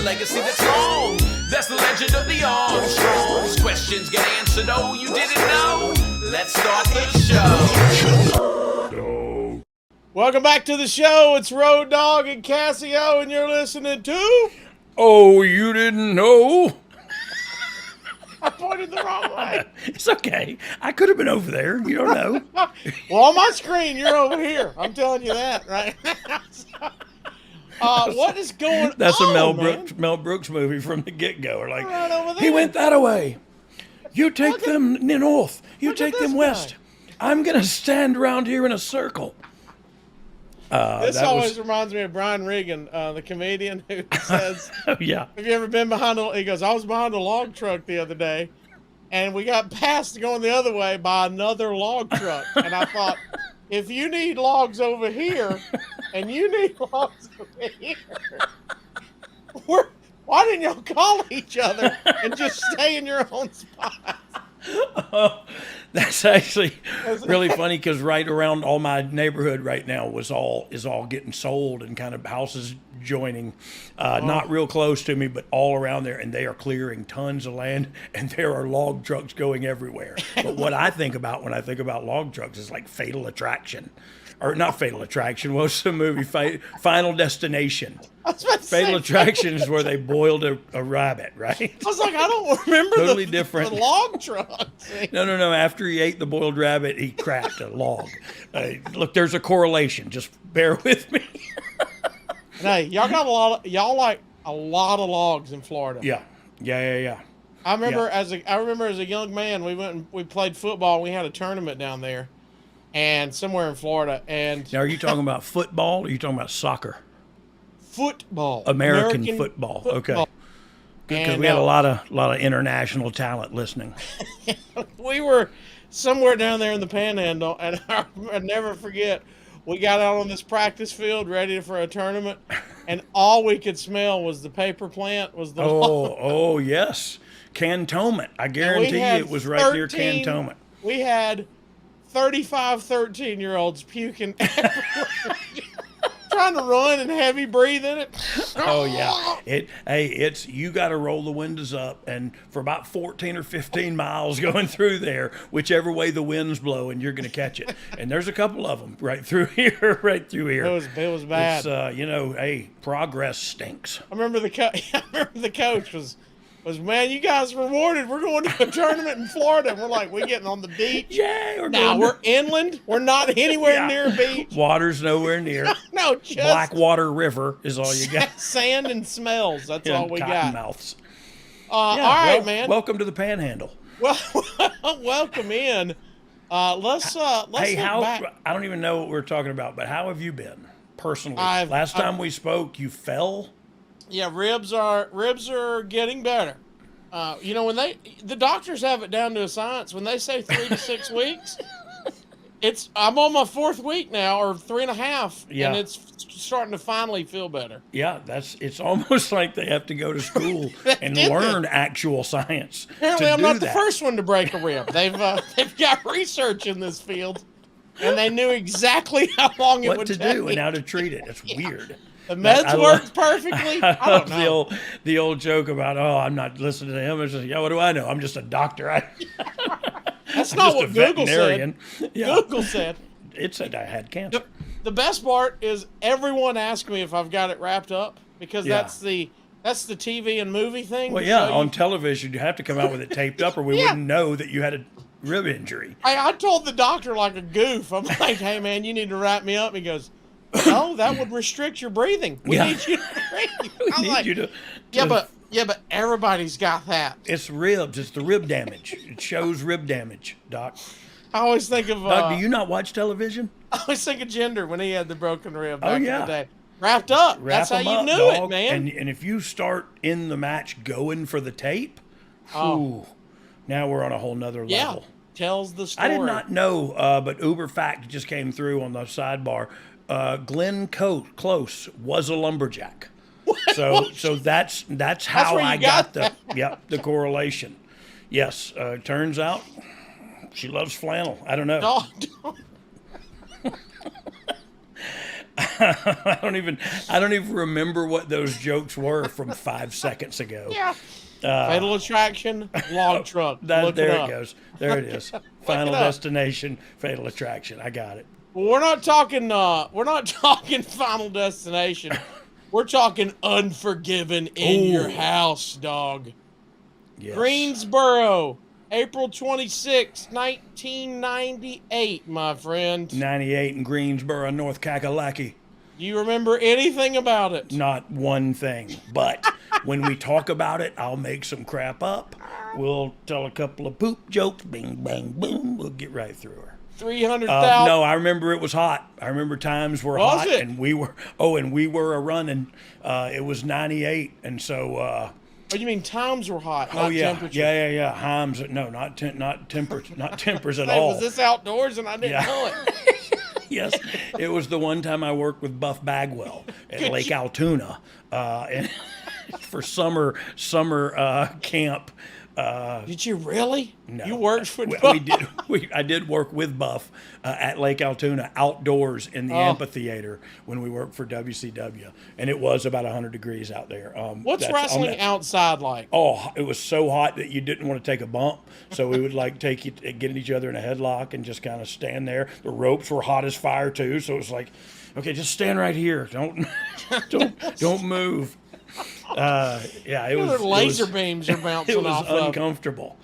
legacy that's long. That's the legend of the Armstrongs. Questions get answered, oh, you didn't know? Let's start the show. Welcome back to the show. It's Road Dogg and Casio, and you're listening to... Oh, you didn't know? I pointed the wrong way. It's okay. I could have been over there. You don't know. Well, on my screen, you're over here. I'm telling you that right now. What is going on? That's a Mel Brooks movie from the get-go. Or like, right over there. He went that way. You take them north. You take them west. Guy. I'm going to stand around here in a circle. This always reminds me of Brian Regan, the comedian who says, oh, yeah. Have you ever been behind he goes, I was behind a log truck the other day, and we got passed going the other way by another log truck. And I thought, if you need logs over here, and you need logs over here, why didn't y'all call each other and just stay in your own spot? Oh, that's actually really funny because right around all my neighborhood right now is all getting sold and kind of houses joining, not real close to me, but all around there, and they are clearing tons of land, and there are log trucks going everywhere. But what I think about when I think about log trucks is like Fatal Attraction. Or not Fatal Attraction. What's the movie? Final Destination. Fatal Attraction is where they boiled a rabbit, right? I was like, I don't remember totally different. The log truck. No. After he ate the boiled rabbit, he cracked a log. Look, there's a correlation. Just bear with me. Hey, y'all got like a lot of logs in Florida. Yeah. I remember as a young man, we went and we played football. And we had a tournament down there. And somewhere in Florida, and now, are you talking about football? Or are you talking about soccer? Football, American football. Okay, because we had a lot of international talent listening. We were somewhere down there in the Panhandle, and I'll never forget. We got out on this practice field ready for a tournament, and all we could smell was the paper plant. Was the oh yes, Cantonment. I guarantee you, it was right near Cantonment. We had 35 13-year-olds puking everywhere, trying to run and heavy breathe in it. Oh yeah, it's you got to roll the windows up, and for about 14 or 15 miles going through there, whichever way the wind's blowing, you're going to catch it. And there's a couple of them right through here. It was bad. It's progress stinks. I remember the coach was, man, you guys rewarded. We're going to a tournament in Florida. And we're like, we're getting on the beach. Yeah, we're inland. We're not anywhere near a beach. Water's nowhere near. No, just Blackwater River is all you got. Sand and smells. That's all we got. Mouths. All right, man. Welcome to the Panhandle. Well, welcome in. Let's look back. I don't even know what we're talking about, but how have you been personally? Last time we spoke, you fell. Yeah, ribs are getting better. When the doctors have it down to a science. When they say 3 to 6 weeks, I'm on my 4th week now, or 3.5, and it's starting to finally feel better. Yeah, it's almost like they have to go to school and learn actual science. Apparently, I'm not the first one to break a rib. They've got research in this field, and they knew exactly how long it would take. What to do and how to treat it. It's weird. The meds worked perfectly. I don't know. The old joke about, I'm not listening to him. It's just, what do I know? I'm just a doctor. That's not what Google said. Yeah. Google said. It said I had cancer. The best part is everyone asks me if I've got it wrapped up, because that's the TV and movie thing. Well, on television, you have to come out with it taped up, or we wouldn't know that you had a rib injury. I told the doctor like a goof. I'm like, hey, man, you need to wrap me up. He goes, no, that would restrict your breathing. We need you to breathe. But everybody's got that. It's ribs. It's the rib damage. It shows rib damage, Doc. I always think of... Doc, do you not watch television? I always think of Jinder when he had the broken rib back in the day. Wrapped up. That's how you knew it, man. And if you start in the match going for the tape, now we're on a whole nother level. Yeah, tells the story. I did not know, but Uber Fact just came through on the sidebar. Glenn Close was a lumberjack. So that's how I got the correlation. Yes, turns out she loves flannel. I don't know. I don't even remember what those jokes were from 5 seconds ago. Yeah. Fatal Attraction, log truck. There Look it up. goes. There it is. Final Destination, Fatal Attraction. I got it. Well, we're not talking. We're not talking Final Destination. We're talking Unforgiven in your house, dog. Yes. Greensboro, April 26, 1998, my friend. 98 in Greensboro, North Kakalaki. Do you remember anything about it? Not one thing. But when we talk about it, I'll make some crap up. We'll tell a couple of poop jokes. Bing, bang, boom. We'll get right through her. 300,000. No, I remember it was hot. I remember times were Was hot, it? and we were a running. It was 98, and so. Oh, you mean times were hot, not temperature? Yeah. Himes, no, not tempers at Hey, all. was this outdoors and I didn't know it? Yes, it was the one time I worked with Buff Bagwell at Lake Altoona, and for summer camp. Did you really? No, You worked with we did. I did work with Buff at Lake Altoona outdoors in the amphitheater when we worked for WCW, and it was about 100 degrees out there. What's wrestling outside like? Oh, it was so hot that you didn't want to take a bump, so we would like get each other in a headlock and just kind of stand there. The ropes were hot as fire too, so it was like, okay, just stand right here. Don't move. It was laser beams are bouncing it was off of. uncomfortable.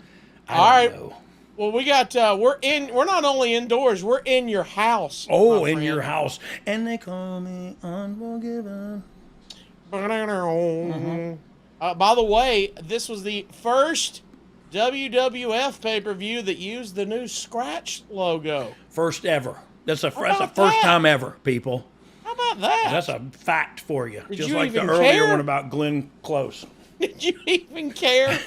All right. Know. Well, we got we're not only indoors, we're in your house. Oh, in your house. And they call me Unforgiven. By the way, this was the first WWF pay-per-view that used the new Scratch logo. First ever. That's the first that? time ever, people. How about that? That's a fact for you. Did Just you like the even earlier care? one about Glenn Close. Did you even care?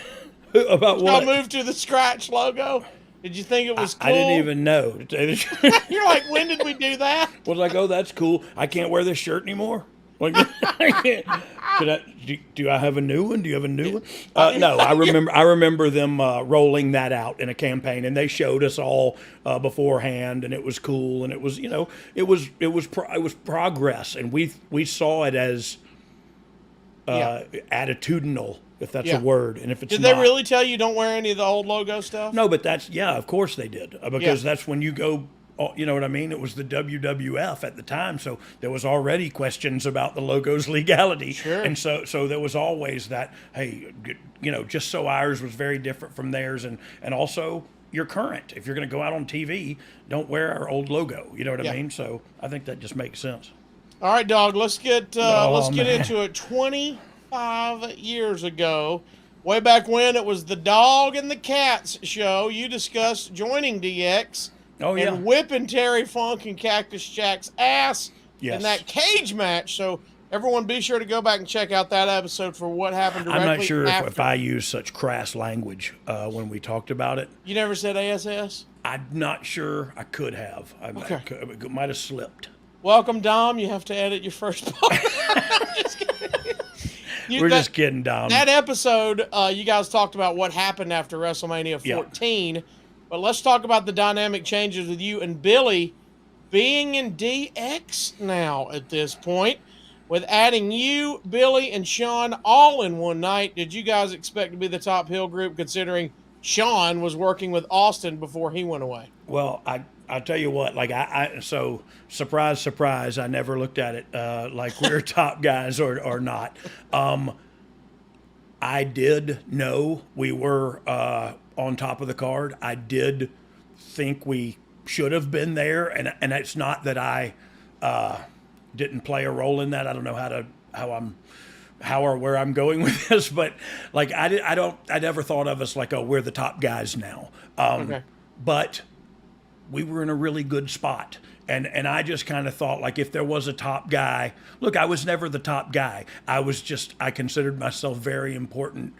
About I what? moved to the Scratch logo. Did you think it was cool? I didn't even know. To tell you the truth. You're like, when did we do that? Was like, oh, that's cool. I can't wear this shirt anymore. Like, I can't. Do I have a new one? Do you have a new one? No, I remember them rolling that out in a campaign, and they showed us all beforehand, and it was cool, and it was it was progress, and we saw it as attitudinal, if that's a word, and if it's did not, they really tell you don't wear any of the old logo stuff? No, but that's of course they did because that's when you go. You know what I mean? It was the WWF at the time, so there was already questions about the logo's legality. Sure. And so there was always that, hey, just so ours was very different from theirs, and also you're current. If you're going to go out on TV, don't wear our old logo. You know what I mean? So I think that just makes sense. All right, dog. Let's get man. into it. 25 years ago, way back when it was the Dog and the Cats show, you discussed joining DX. Oh, yeah. And whipping Terry Funk and Cactus Jack's ass in that cage match. So everyone be sure to go back and check out that episode for what happened directly I'm not sure after. if I used such crass language when we talked about it. You never said ASS? I'm not sure. I could have. I might have slipped. Welcome, Dom. You have to edit your first part. Just kidding. We're just kidding, Dom. That episode, you guys talked about what happened after WrestleMania 14. But let's talk about the dynamic changes with you and Billy being in DX now at this point. With adding you, Billy, and Sean all in one night, did you guys expect to be the top heel group considering Sean was working with Austin before he went away? Well, I'll tell you what, like so surprise, surprise, I never looked at it like we're top guys or not. I did know we were on top of the card. I did think we should have been there, and it's not that I didn't play a role in that. I don't know how or where I'm going with this, but like I never thought of us like, oh, we're the top guys now. But we were in a really good spot. And I just kind of thought, like, if there was a top guy, look, I was never the top guy. I considered myself very important.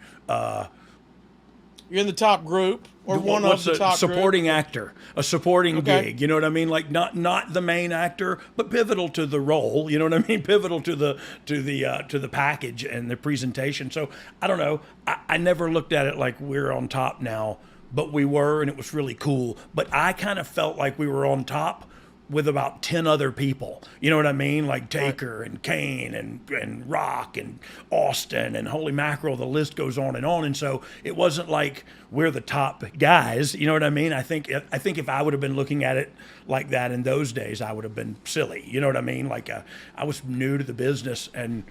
You're in the top group, or one of the top supporting group? actor, a supporting gig. You know what I mean? Like not the main actor, but pivotal to the role. You know what I mean? Pivotal to the package and the presentation. So I don't know. I never looked at it like we're on top now, but we were, and it was really cool. But I kind of felt like we were on top with about 10 other people. You know what I mean? Like Taker and Kane and Rock and Austin and holy mackerel, the list goes on. And so it wasn't like we're the top guys. You know what I mean? I think if I would have been looking at it like that in those days, I would have been silly. You know what I mean? Like I was new to the business, and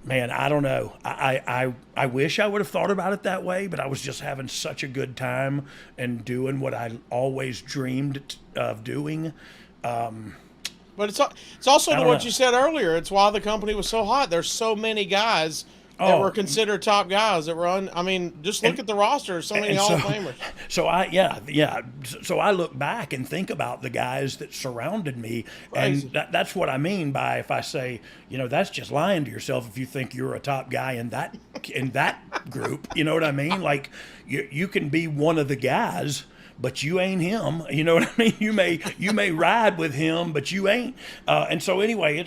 man, I don't know. I wish I would have thought about it that way, but I was just having such a good time and doing what I always dreamed of doing. But it's also to what you said earlier. It's why the company was so hot. There's so many guys that were considered top guys that were on. I mean, just look at the roster. So many Hall of Famers. So So I look back and think about the guys that surrounded me, Crazy. and that's what I mean by if I say, that's just lying to yourself if you think you're a top guy in that group. You know what I mean? Like you can be one of the guys, but you ain't him. You know what I mean? You may ride with him, but you ain't. And so anyway,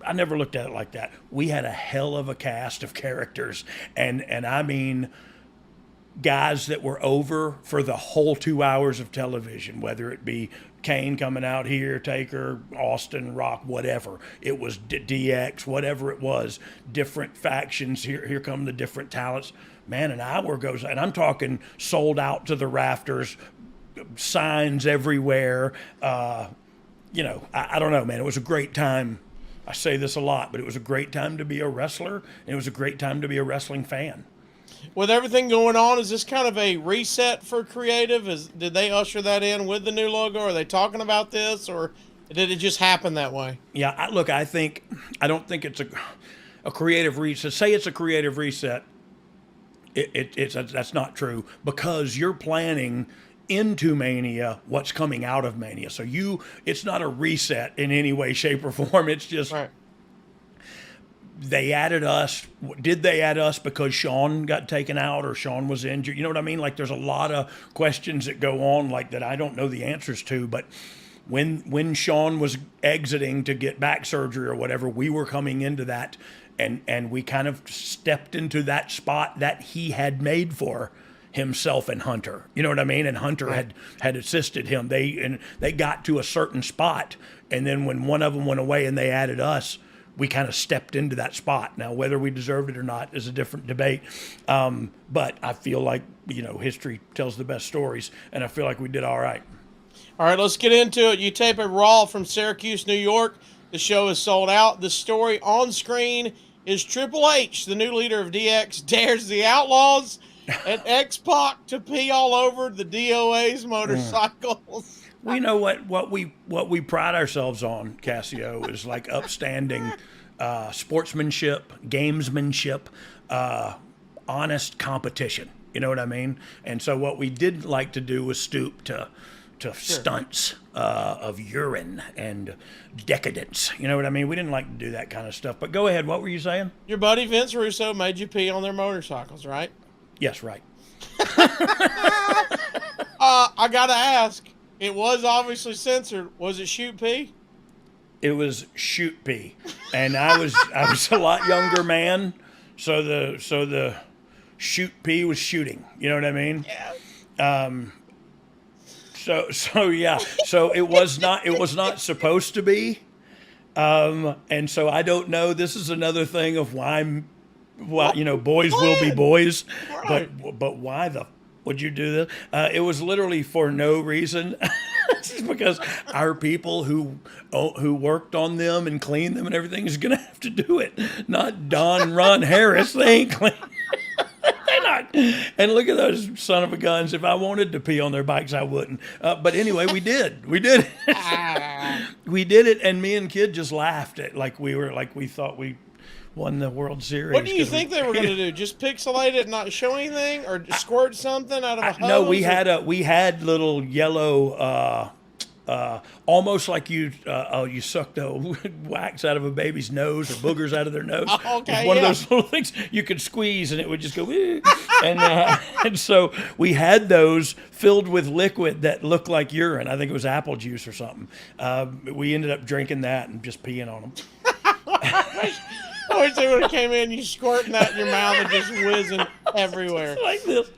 I never looked at it like that. We had a hell of a cast of characters, and I mean guys that were over for the whole 2 hours of television, whether it be Kane coming out here, Taker, Austin, Rock, whatever. It was DX, whatever it was, different factions. Here come the different talents. Man, an hour goes, and I'm talking sold out to the rafters, signs everywhere. I don't know, man. It was a great time. I say this a lot, but it was a great time to be a wrestler, and it was a great time to be a wrestling fan. With everything going on, is this kind of a reset for creative? Did they usher that in with the new logo? Are they talking about this, or did it just happen that way? Yeah, I don't think it's a creative reset. Say it's a creative reset. That's not true, because you're planning into Mania what's coming out of Mania. So it's not a reset in any way, shape, or form. It's just right. They added us. Did they add us because Shawn got taken out or Shawn was injured? You know what I mean? Like there's a lot of questions that go on like that I don't know the answers to. But when Shawn was exiting to get back surgery or whatever, we were coming into that, and we kind of stepped into that spot that he had made for himself and Hunter. You know what I mean? And Hunter had assisted him. They got to a certain spot, and then when one of them went away and they added us, we kind of stepped into that spot. Now, whether we deserved it or not is a different debate. But I feel like, history tells the best stories, and I feel like we did all right. All right, let's get into it. You tape a Raw from Syracuse, New York. The show is sold out. The story on screen is Triple H, the new leader of DX, dares the Outlaws and X-Pac to pee all over the DOA's motorcycles. We know what we pride ourselves on, Casio, is like upstanding sportsmanship, gamesmanship, honest competition. You know what I mean? And so what we didn't like to do was stoop to stunts of urine and decadence. You know what I mean? We didn't like to do that kind of stuff. But go ahead. What were you saying? Your buddy Vince Russo made you pee on their motorcycles, right? Yes, right. I gotta ask. It was obviously censored. Was it shoot pee? It was shoot pee, and I was a lot younger man, so the shoot pee was shooting. You know what I mean? Yeah. So yeah. So it was not supposed to be, and so I don't know. This is another thing of why boys will be boys, right. but why would you do this? It was literally for no reason. Just because our people who worked on them and cleaned them and everything is going to have to do it. Not Don Ron Harris. They ain't clean. They're not. And look at those son of a guns. If I wanted to pee on their bikes, I wouldn't. But anyway, we did. We did it. We did it, and me and Kid just laughed at we thought we won the World Series. What do you think they were going to do? Just pixelate it and not show anything, or squirt something out of a hose? No, we had little yellow, almost like you suck the wax out of a baby's nose or boogers out of their nose. Okay, one of those little things you could squeeze and it would just go. And so we had those filled with liquid that looked like urine. I think it was apple juice or something. We ended up drinking that and just peeing on them. I wish they would have came in, you squirting that in your mouth and just whizzing everywhere. Like this.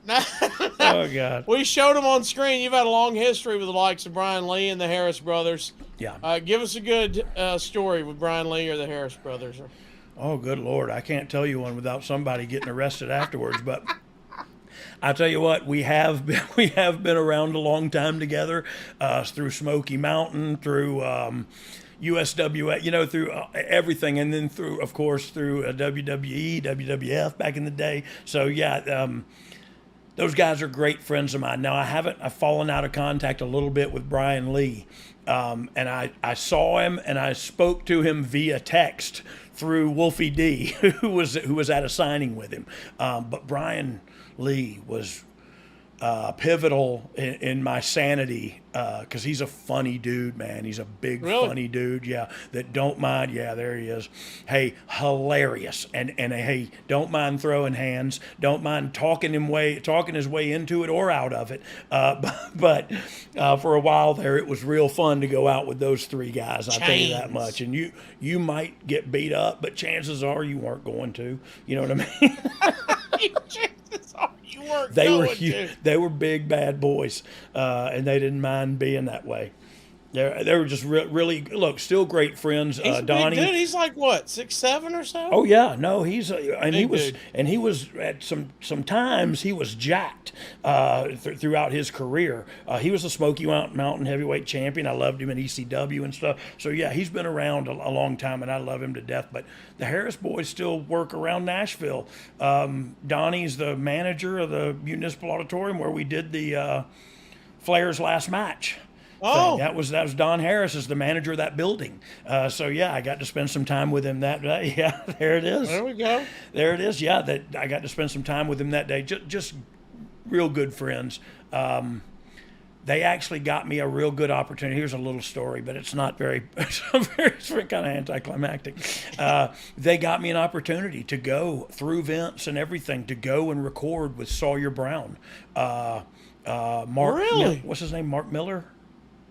Oh God. We showed them on screen. You've had a long history with the likes of Brian Lee and the Harris brothers. Yeah. Give us a good story with Brian Lee or the Harris brothers. Oh, good Lord. I can't tell you one without somebody getting arrested afterwards. But I tell you what, we have been around a long time together, through Smoky Mountain, through USWA, through everything, and then through, of course, through WWE, WWF back in the day. So yeah, those guys are great friends of mine. Now I've fallen out of contact a little bit with Brian Lee, and I saw him and I spoke to him via text through Wolfie D, who was at a signing with him. But Brian Lee was pivotal in my sanity, because he's a funny dude, man. He's a big, funny dude, yeah, that don't mind. Yeah, there he is. Hey, hilarious, and hey, don't mind throwing hands, don't mind talking his way into it or out of it. But for a while there, it was real fun to go out with those three guys. I'll tell you that much. And you might get beat up, but chances are you weren't going to. You know what I mean? They were big bad boys, and they didn't mind being that way. They were just really look, still great friends. He's Donnie, big dude. He's like what, 6'7" or so? Oh yeah, no, he was at some times he was jacked throughout his career. He was a Smoky Mountain heavyweight champion. I loved him in ECW and stuff. So yeah, he's been around a long time, and I love him to death. But the Harris boys still work around Nashville. Donnie's the manager of the Municipal Auditorium where we did the Flair's last match. Oh, that was Don Harris is the manager of that building. So yeah, I got to spend some time with him that day. Yeah, there it is. There we go. There it is. Yeah, that I got to spend some time with him that day. Just real good friends. They actually got me a real good opportunity. Here's a little story, but it's not it's kind of anticlimactic. They got me an opportunity to go through Vince and everything to go and record with Sawyer Brown. Mark. Really? What's his name? Mark Miller.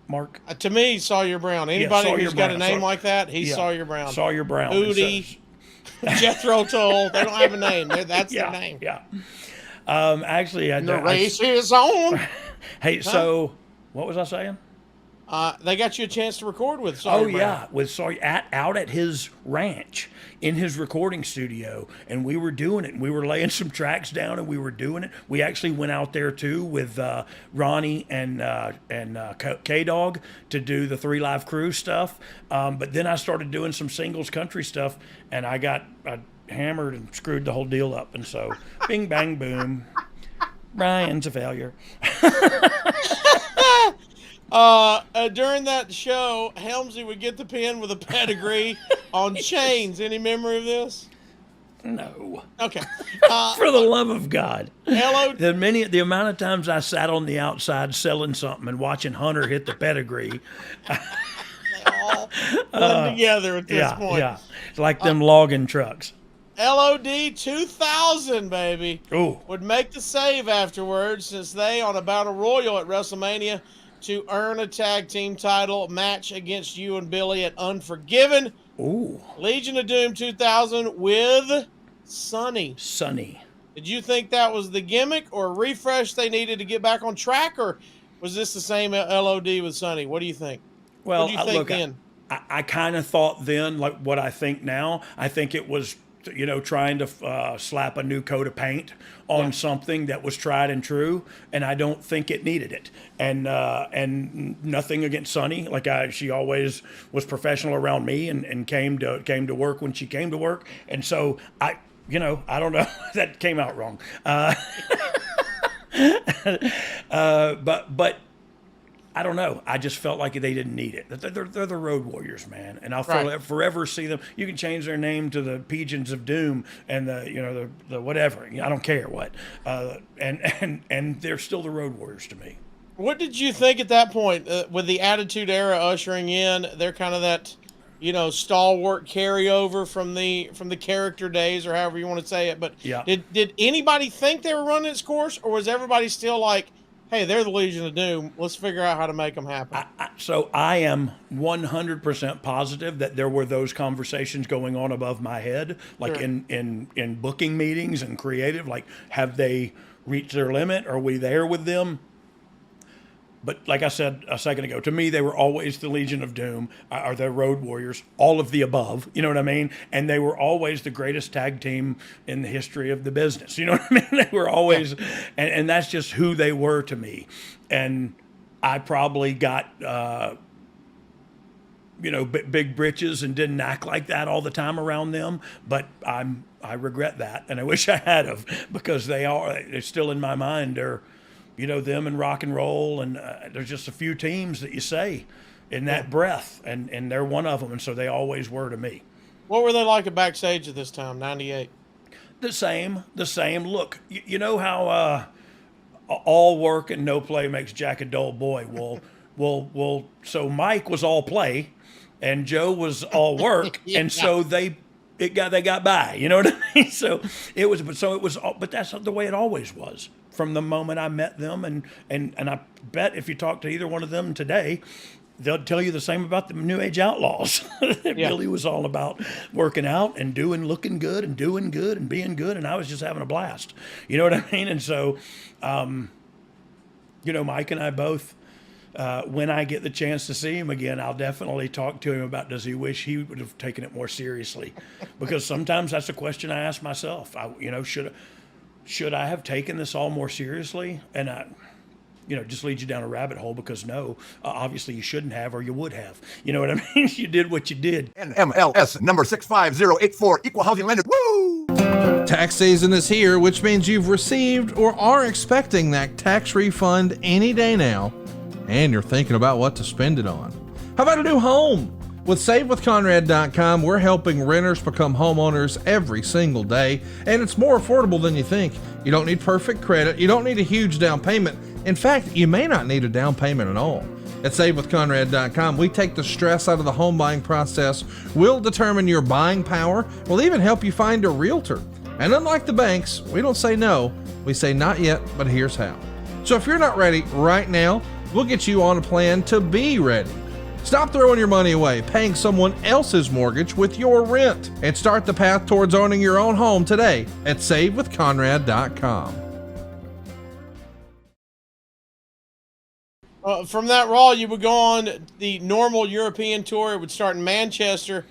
Mark. To me, Sawyer Brown. Anybody who's got a name like that, he's Sawyer Brown. Sawyer Brown. Udi, Jethro Tull. They don't have a name. That's their name. Yeah. Actually, the race is on. Hey, so what was I saying? They got you a chance to record with Sawyer Brown. Yeah, with Sawyer out at his ranch in his recording studio, and we were doing it. And we were laying some tracks down, and we were doing it. We actually went out there too with Ronnie and K-Dog to do the 3 Live Crew stuff. But then I started doing some singles country stuff, and I got hammered and screwed the whole deal up. And so, bing bang boom, Brian's a failure. During that show, Helmsy would get the pin with a pedigree on chains. Any memory of this? No. Okay. For the love of God. Hello. The amount of times I sat on the outside selling something and watching Hunter hit the pedigree. They all blend together at this point. Yeah. It's like them logging trucks. LOD 2000, baby. Ooh. Would make the save afterwards, since they on a battle royal at WrestleMania to earn a tag team title match against you and Billy at Unforgiven. Ooh. Legion of Doom 2000 with Sonny. Did you think that was the gimmick or a refresh they needed to get back on track, or was this the same LOD with Sonny? What do you think? Well, what do you think then? I kind of thought then like what I think now. I think it was, trying to slap a new coat of paint on something that was tried and true, and I don't think it needed it. And nothing against Sonny. Like she always was professional around me and came to work when she came to work. And so I don't know. That came out wrong. But I don't know. I just felt like they didn't need it. They're the Road Warriors, man, and I'll forever see them. You can change their name to the Pigeons of Doom and the whatever. I don't care what. And they're still the Road Warriors to me. What did you think at that point with the Attitude Era ushering in? They're kind of that, stalwart carryover from the character days, or however you want to say it. But did anybody think they were running its course, or was everybody still like, hey, they're the Legion of Doom. Let's figure out how to make them happen. So I am 100% positive that there were those conversations going on above my head, like Sure. in booking meetings and creative. Like, have they reached their limit? Are we there with them? But like I said a second ago, to me, they were always the Legion of Doom, or the Road Warriors, all of the above. You know what I mean? And they were always the greatest tag team in the history of the business. You know what I mean? They were always, and that's just who they were to me. And I probably got, big britches and didn't act like that all the time around them. But I regret that, and I wish I had of, because they're still in my mind. They're, them and rock and roll, and there's just a few teams that you say in that breath, and they're one of them, and so they always were to me. What were they like at backstage at this time, 98? The same. Look, you know how all work and no play makes Jack a dull boy. Well. So Mike was all play, and Joe was all work, and so they got by. You know what I mean? But that's the way it always was from the moment I met them, and I bet if you talk to either one of them today, they'll tell you the same about the New Age Outlaws. It really was all about working out and looking good and doing good and being good, and I was just having a blast. You know what I mean? And so, Mike and I both, when I get the chance to see him again, I'll definitely talk to him about, does he wish he would have taken it more seriously? Because sometimes that's a question I ask myself. Should I have taken this all more seriously? And just lead you down a rabbit hole, because no, obviously you shouldn't have, or you would have. You know what I mean? You did what you did. NMLS number 65084, equal housing lender. Woo! Tax season is here, which means you've received or are expecting that tax refund any day now, and you're thinking about what to spend it on. How about a new home? With SaveWithConrad.com, we're helping renters become homeowners every single day, and it's more affordable than you think. You don't need perfect credit. You don't need a huge down payment. In fact, you may not need a down payment at all. At SaveWithConrad.com, we take the stress out of the home buying process. We'll determine your buying power. We'll even help you find a realtor. And unlike the banks, we don't say no. We say not yet, but here's how. So if you're not ready right now, we'll get you on a plan to be ready. Stop throwing your money away, paying someone else's mortgage with your rent, and start the path towards owning your own home today at SaveWithConrad.com. From that Raw, you would go on the normal European tour. It would start in Manchester.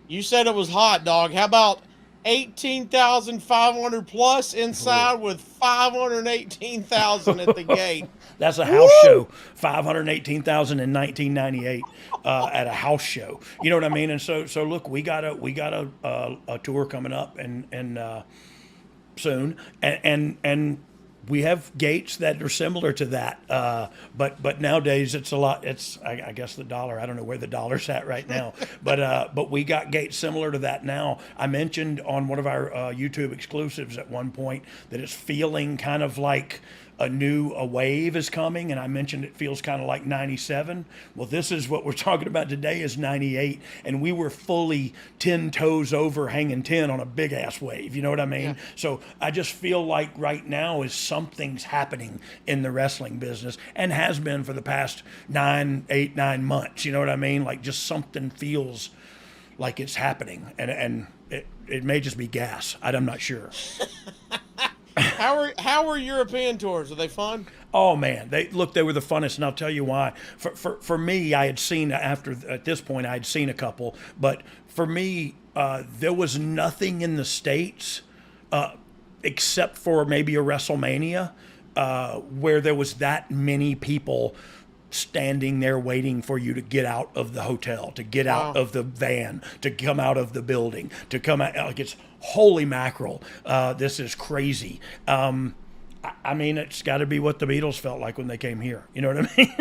You said it was hot, dog. How about 18,500 plus inside with 518,000 at the gate? That's a house show. 518,000 in 1998 at a house show. You know what I mean? And so look, we got a tour coming up and soon, and we have gates that are similar to that. But nowadays it's a lot. It's I guess the dollar. I don't know where the dollar's at right now. But we got gates similar to that now. I mentioned on one of our YouTube exclusives at one point that it's feeling kind of like a wave is coming, and I mentioned it feels kind of like 97. Well, this is what we're talking about today is 98, and we were fully 10 toes over hanging 10 on a big ass wave. You know what I mean? Yeah. So I just feel like right now is something's happening in the wrestling business, and has been for the past 9 months. You know what I mean? Like just something feels like it's happening, and it may just be gas. I'm not sure. How were European tours? Are they fun? Oh man, they were the funnest, and I'll tell you why. For me, I had seen at this point I had seen a couple, but for me, there was nothing in the States except for maybe a WrestleMania where there was that many people standing there waiting for you to get out of the hotel, to get out of the van, to come out of the building, to come out. Like, it's holy mackerel. This is crazy. I mean, it's got to be what the Beatles felt like when they came here. You know what I mean?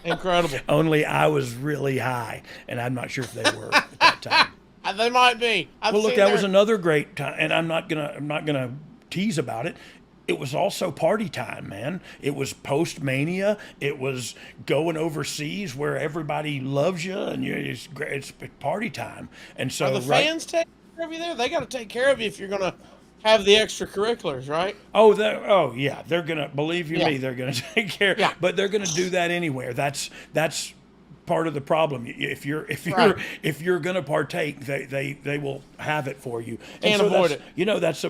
Incredible. Only I was really high, and I'm not sure if they were at that time. They might be. Well, look, that was another great time, and I'm not gonna tease about it. It was also party time, man. It was post-Mania. It was going overseas where everybody loves you, and it's party time. And so, are the fans taking care of you there? They got to take care of you if you're going to have the extracurriculars, right? Oh yeah, they're gonna believe you Yeah. me. They're gonna take care. Yeah. But they're gonna do that anywhere. That's part of the problem. If you're Right. if you're gonna partake, they will have it for you. Can't so avoid that's- it. You know, that's.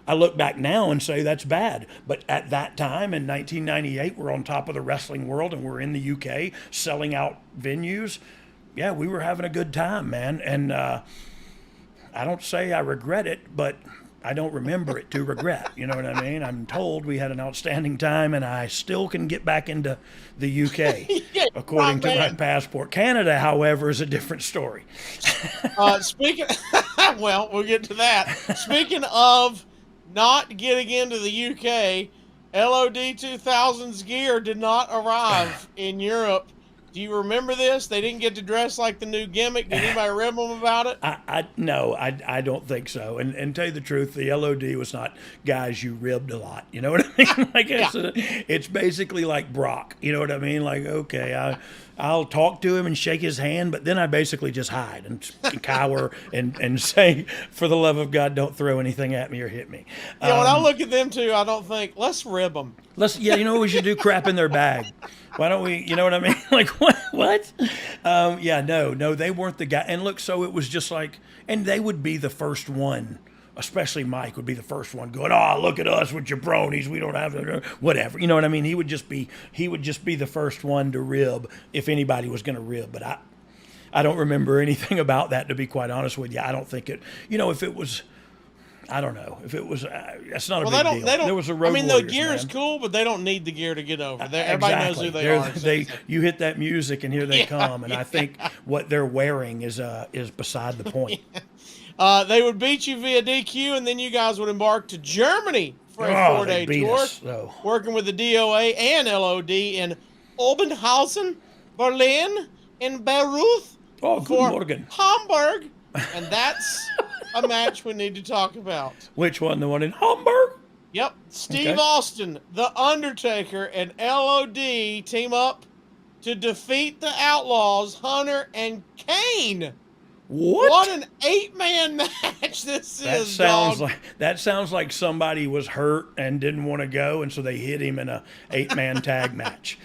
I look back now and say that's bad. But at that time in 1998, we're on top of the wrestling world and we're in the UK selling out venues. Yeah, we were having a good time, man. And I don't say I regret it, but I don't remember it to regret. You know what I mean? I'm told we had an outstanding time, and I still can get back into the UK, Yeah, according to my man. passport. Canada, however, is a different story. Speaking, well, we'll get to that. Speaking of not getting into the UK, LOD 2000's gear did not arrive in Europe. Do you remember this? They didn't get to dress like the new gimmick. Did anybody rib them about it? No, I don't think so. And tell you the truth, the LOD was not guys you ribbed a lot. You know what I mean? Like it's basically like Brock. You know what I mean? Like, okay, I'll talk to him and shake his hand, but then I basically just hide and cower and say, for the love of God, don't throw anything at me or hit me. Yeah, when I look at them two, I don't think, let's rib them. You know what we should do? Crap in their bag. Why don't we, you know what I mean? Like, what? No, they weren't the guy. And look, so it was just like, and they would be the first one, especially Mike would be the first one going, oh, look at us with your bronies. We don't have to, whatever. You know what I mean? He would just be the first one to rib if anybody was going to rib. But I don't remember anything about that, to be quite honest with you. I don't think it, if it was, I don't know if it was. That's not a big deal. They don't. There was a Road I mean, the Warriors, gear is man. cool, but they don't need the gear to get over. Everybody knows who they are. You hit that music and here they come, and I think what they're wearing is beside the point. They would beat you via DQ, and then you guys would embark to Germany for a Oh, 4-day they beat tour, us, though. working with the DOA and LOD in Obenhausen, Berlin, and Bayreuth, Oh, good for Morgen. Hamburg, and that's a match we need to talk about. Which one? The one in Hamburg? Yep, Steve Okay. Austin, The Undertaker, and LOD team up to defeat the Outlaws, Hunter and Kane. What an 8-man match this That is, sounds dog. like somebody was hurt and didn't want to go, and so they hit him in a 8-man tag match.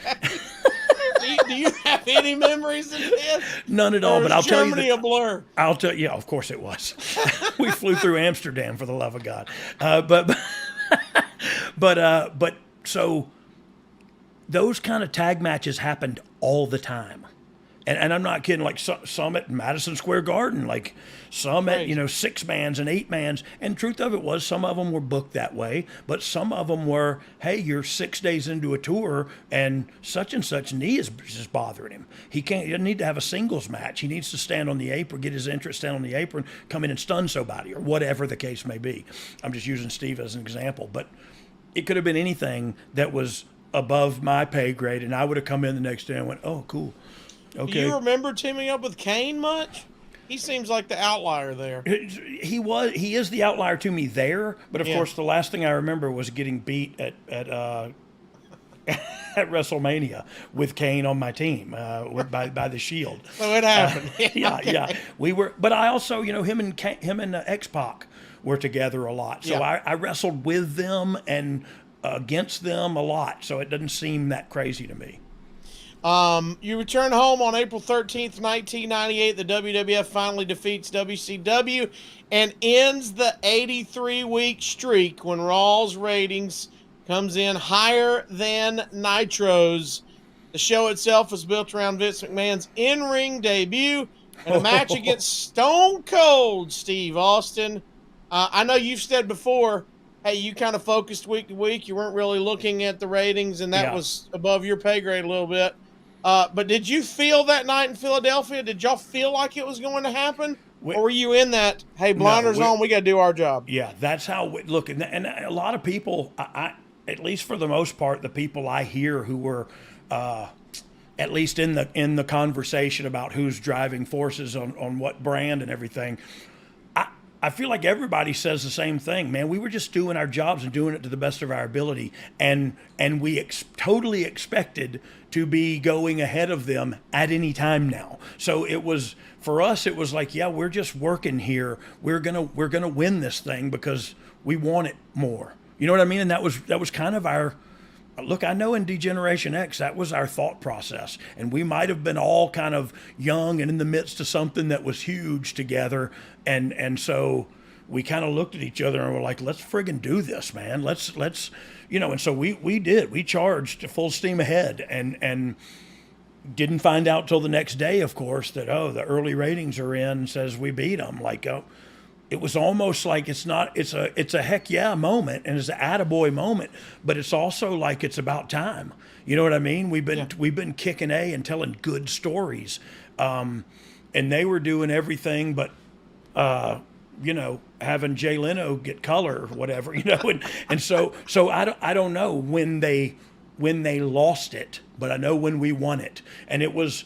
Do you have any memories of this? None at all, Or but is I'll tell you Germany that, a blur. I'll tell you, yeah, of course it was. We flew through Amsterdam, for the love of God. But so those kind of tag matches happened all the time. And I'm not kidding, like some at Madison Square Garden, like some at, Right. 6-mans and 8-mans. And truth of it was, some of them were booked that way, but some of them were, hey, you're 6 days into a tour and such knee is just bothering him. He doesn't need to have a singles match. He needs to stand on the apron, get his interest, stand on the apron, come in and stun somebody, or whatever the case may be. I'm just using Steve as an example, but it could have been anything that was above my pay grade, and I would have come in the next day and went, oh, cool. Okay. Do you remember teaming up with Kane much? He seems like the outlier there. He is the outlier to me there, but of course the last thing I remember was getting beat at at WrestleMania with Kane on my team by the Shield. So it happened. Yeah. We were, but I also, him and X-Pac were together a lot, so I wrestled with them and against them a lot, so it doesn't seem that crazy to me. You return home on April 13th, 1998. The WWF finally defeats WCW and ends the 83-week streak when Raw's ratings comes in higher than Nitro's. The show itself was built around Vince McMahon's in-ring debut and a match against Stone Cold Steve Austin. I know you've said before, hey, you kind of focused week to week. You weren't really looking at the ratings, and that was above your pay grade a little bit. But did you feel that night in Philadelphia? Did y'all feel like it was going to happen? Or were you in that, hey, blinders on, we got to do our job? Yeah, that's how we look. And a lot of people, I at least for the most part, the people I hear who were at least in the conversation about who's driving forces on what brand and everything, I feel like everybody says the same thing, man. We were just doing our jobs and doing it to the best of our ability, and we totally expected to be going ahead of them at any time now. So it was, for us, it was like, yeah, we're just working here. We're gonna win this thing because we want it more. You know what I mean? And that was kind of our look. I know in Degeneration X that was our thought process, and we might have been all kind of young and in the midst of something that was huge together, and so we kind of looked at each other and were like, let's friggin' do this, man. Let's and so we did. We charged full steam ahead, and didn't find out till the next day, of course, that the early ratings are in, says we beat them. Like, it was almost like it's a heck yeah moment, and it's an attaboy moment, but it's also like it's about time. You know what I mean? We've been kicking and telling good stories, and they were doing everything but having Jay Leno get color or whatever, and so I don't know when they lost it, but I know when we won it. And it was,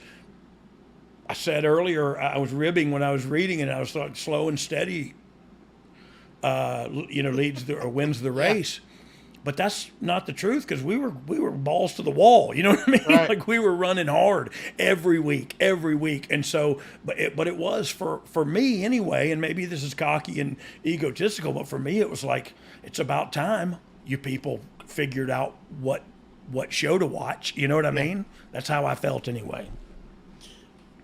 I said earlier, I was ribbing when I was reading it. I was like, slow and steady, wins the race. But that's not the truth, because we were balls to the wall. You know what I mean? Right. Like, we were running hard every week. And so, but it was for me anyway, and maybe this is cocky and egotistical, but for me it was like, it's about time you people figured out what show to watch. You know what I mean? That's how I felt anyway.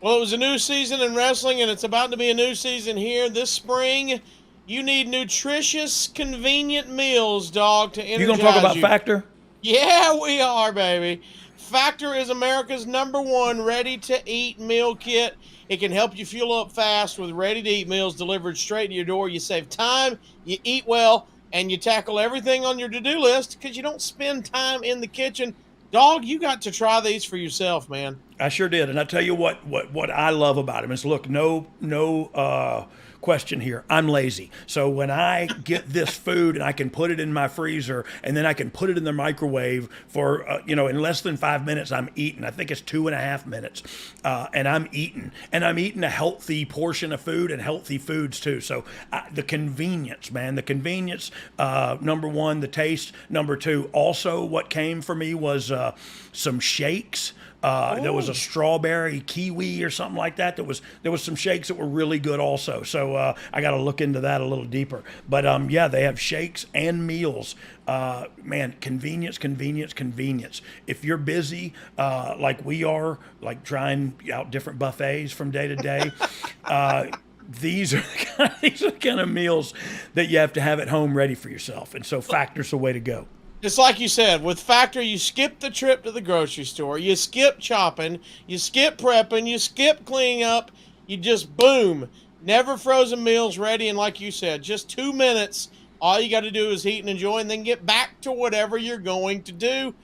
Well, it was a new season in wrestling, and it's about to be a new season here this spring. You need nutritious, convenient meals, dog, to energize you. You gonna talk about Factor? Yeah, we are, baby. Factor is America's #1 ready-to-eat meal kit. It can help you fuel up fast with ready-to-eat meals delivered straight to your door. You save time, you eat well, and you tackle everything on your to-do list because you don't spend time in the kitchen. Dog, you got to try these for yourself, man. I sure did. And I tell you what I love about them is, look, no question here. I'm lazy. So when I get this food and I can put it in my freezer and then I can put it in the microwave for, in less than 5 minutes, I'm eating. I think it's 2.5 minutes. And I'm eating. And I'm eating a healthy portion of food and healthy foods too. So the convenience, man, the convenience, number one, the taste, number two. Also, what came for me was some shakes. There was a strawberry kiwi or something like that. There was some shakes that were really good also. So I got to look into that a little deeper. But they have shakes and meals. Man, convenience. If you're busy, like we are, like trying out different buffets from day to day, these are the kind of meals that you have to have at home ready for yourself. And so Factor's the way to go. Just like you said, with Factor, you skip the trip to the grocery store. You skip chopping. You skip prepping. You skip cleaning up. You just, boom, never frozen meals ready. And like you said, just 2 minutes. All you got to do is eat and enjoy and then get back to whatever you're going to do.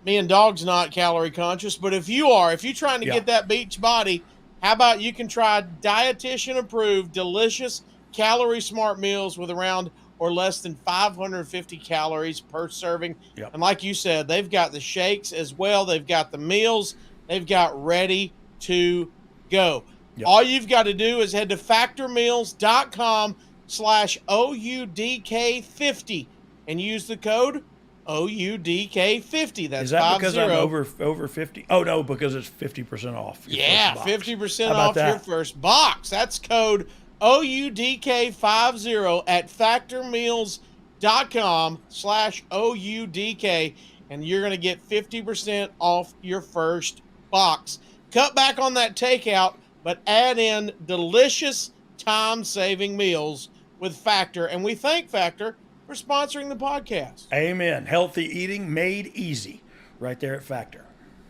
Me and Dog's not calorie conscious, but if you're trying to get that beach body, how about you can try dietitian approved, delicious, calorie smart meals with around or less than 550 calories per serving. Yep. And like you said, they've got the shakes as well. They've got the meals. They've got ready to go. Yep. All you've got to do is head to factormeals.com/OUDK50 and use the code OUDK50. That's Is that because 50. I'm over 50? Oh, no, because it's 50% off. Yeah, 50% off your first box. That's code OUDK50 at factormeals.com/OUDK, and you're going to get 50% off your first box. Cut back on that takeout, but add in delicious, time-saving meals with Factor, and we thank Factor for sponsoring the podcast. Amen. Healthy eating made easy right there at Factor.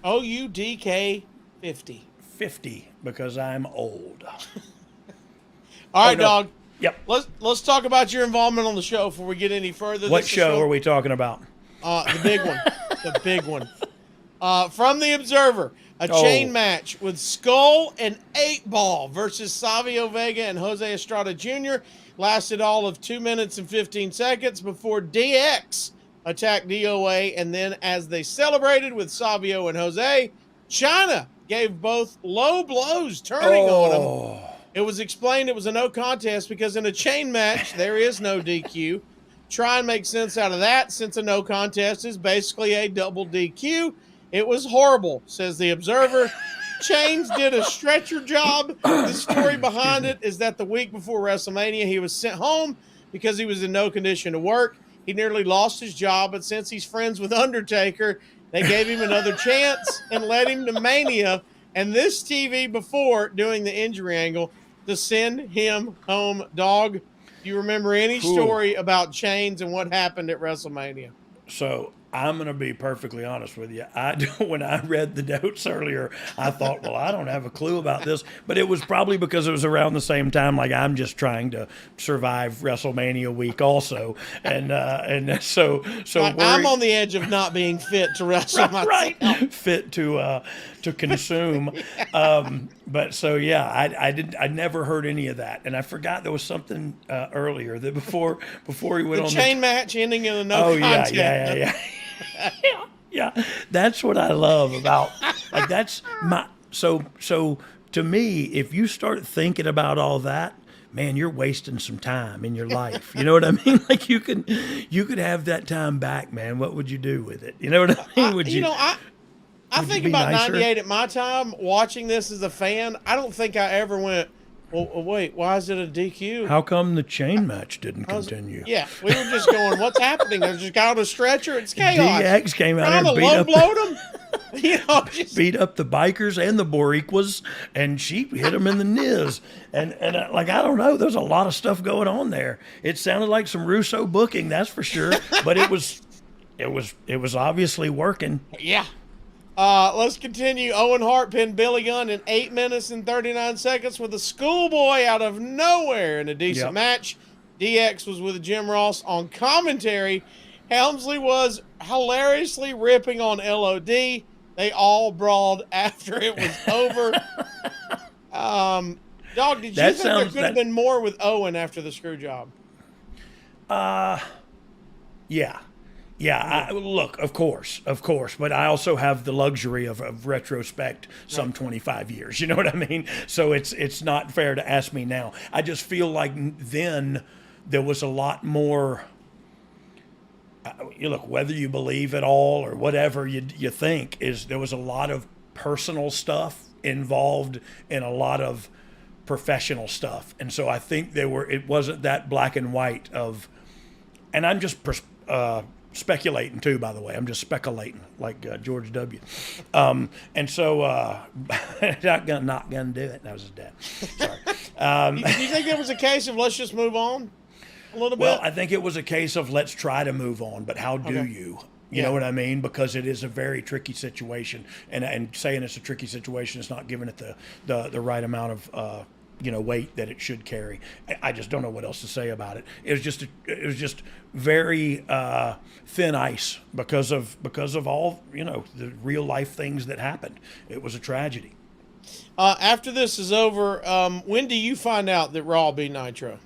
OUDK50. 50, because I'm old. All right, Dog. Yep. Let's talk about your involvement on the show before we get any further. What show are we talking about? The big one. The big one. From The Observer, a chain match with Skull and 8-Ball versus Savio Vega and Jose Estrada Jr. lasted all of 2 minutes and 15 seconds before DX attacked DOA, and then as they celebrated with Savio and Jose, Chyna gave both low blows, turning on him. It was explained it was a no contest because in a chain match, there is no DQ. Try and make sense out of that, since a no contest is basically a double DQ. It was horrible, says The Observer. Chains did a stretcher job. The story behind it is that the week before WrestleMania, he was sent home because he was in no condition to work. He nearly lost his job, but since he's friends with Undertaker, they gave him another chance and led him to Mania and this TV before doing the injury angle to send him home. Dog, do you remember any story about Chains and what happened at WrestleMania? So I'm going to be perfectly honest with you. When I read the notes earlier, I thought, well, I don't have a clue about this, but it was probably because it was around the same time. Like, I'm just trying to survive WrestleMania week also. And so I'm on the edge of not being fit to wrestle myself. Right. Fit to consume. But so, yeah, I never heard any of that. And I forgot there was something earlier that before he went the on chain match ending in a no contest. Yeah. Yeah, that's what I love about, like, that's my, so to me, if you start thinking about all that, man, you're wasting some time in your life. You know what I mean? Like, you could have that time back, man. What would you do with it? You know what I mean? I think about nicer? 98 at my time, watching this as a fan. I don't think I ever went, well, wait, why is it a DQ? How come the chain match didn't continue? Yeah, we were just going, what's happening? They just got on a stretcher. It's chaos. DX came out and beat up the bikers and the Boricuas, and she hit them in the knees. And like, I don't know, there's a lot of stuff going on there. It sounded like some Russo booking, that's for sure. But it was obviously working. Yeah. Let's continue. Owen Hart pinned Billy Gunn in 8 minutes and 39 seconds with a schoolboy out of nowhere in a decent match. DX was with Jim Ross on commentary. Helmsley was hilariously ripping on LOD. They all brawled after it was over. Dog, did you think there could have been more with Owen after the screw job? Yeah. Yeah, look, of course, but I also have the luxury of retrospect some 25 years. You know what I mean? So it's not fair to ask me now. I just feel like then there was a lot more. You look, whether you believe it all or whatever you think, there was a lot of personal stuff involved in a lot of professional stuff, and so I think it wasn't that black and white of, and I'm just speculating too, by the way. I'm just speculating like George W. And so not gonna do it. That was his dad. Sorry. Do you think there was a case of let's just move on a little bit? Well, I think it was a case of let's try to move on, but how do you? You know what I mean? Because it is a very tricky situation, and saying it's a tricky situation is not giving it the right amount of weight that it should carry. I just don't know what else to say about it. It was just very thin ice because of all the real life things that happened. It was a tragedy. After this is over, when do you find out that Raw beat Nitro?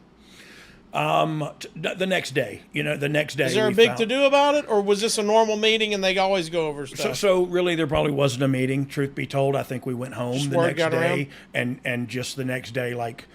The next day. The next day. Is there a big to do about it, or was this a normal meeting and they always go over stuff? So really, there probably wasn't a meeting. Truth be told, I think we went home the next day, and just the next day, like.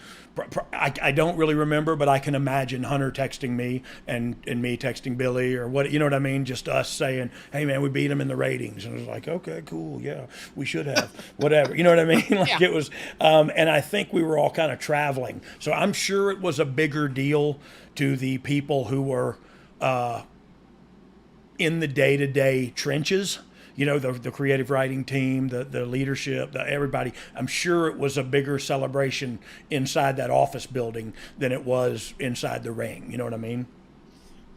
I don't really remember, but I can imagine Hunter texting me and me texting Billy or what, you know what I mean? Just us saying, hey, man, we beat him in the ratings. And it was like, okay, cool. Yeah, we should have, whatever. You know what I mean? Like it was, and I think we were all kind of traveling. So I'm sure it was a bigger deal to the people who were in the day-to-day trenches. The creative writing team, the leadership, everybody. I'm sure it was a bigger celebration inside that office building than it was inside the ring. You know what I mean?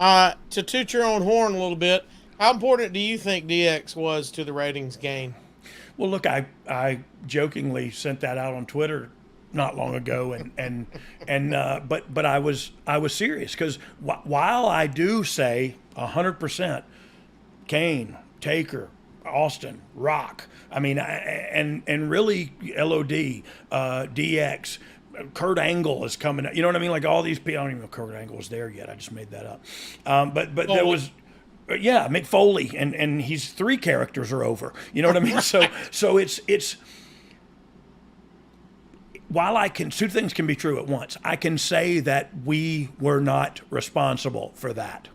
To toot your own horn a little bit, how important do you think DX was to the ratings gain? Well, look, I jokingly sent that out on Twitter not long ago, but I was serious because while I do say 100%, Kane, Taker, Austin, Rock. I mean, and really LOD, DX, Kurt Angle is coming up. You know what I mean? Like all these people. I don't even know Kurt Angle was there yet. I just made that up. But there was, Mick Foley, and he's 3 characters are over. You know what I mean? So it's. While two things can be true at once. I can say that we were not responsible for that,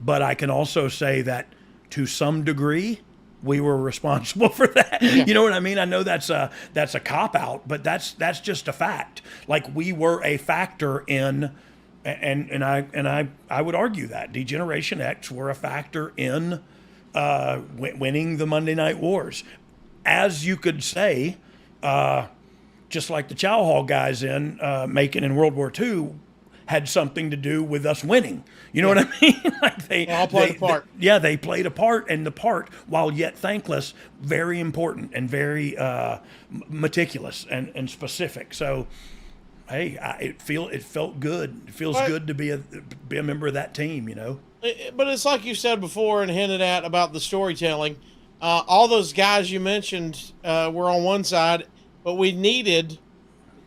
but I can also say that to some degree. We were responsible for that. Yeah. You know what I mean? I know that's a cop out, but that's just a fact. Like we were a factor in I would argue that Degeneration X were a factor in winning the Monday Night Wars, as you could say, just like the Chow Hall guys in Macon in World War II had something to do with us winning. You know what I mean? Like they all played a part. They played a part, and the part, while yet thankless, very important and very meticulous and specific. So, hey, it felt good. It feels good to be a member of that team. You know. But it's like you said before and hinted at about the storytelling. All those guys you mentioned were on one side, but we needed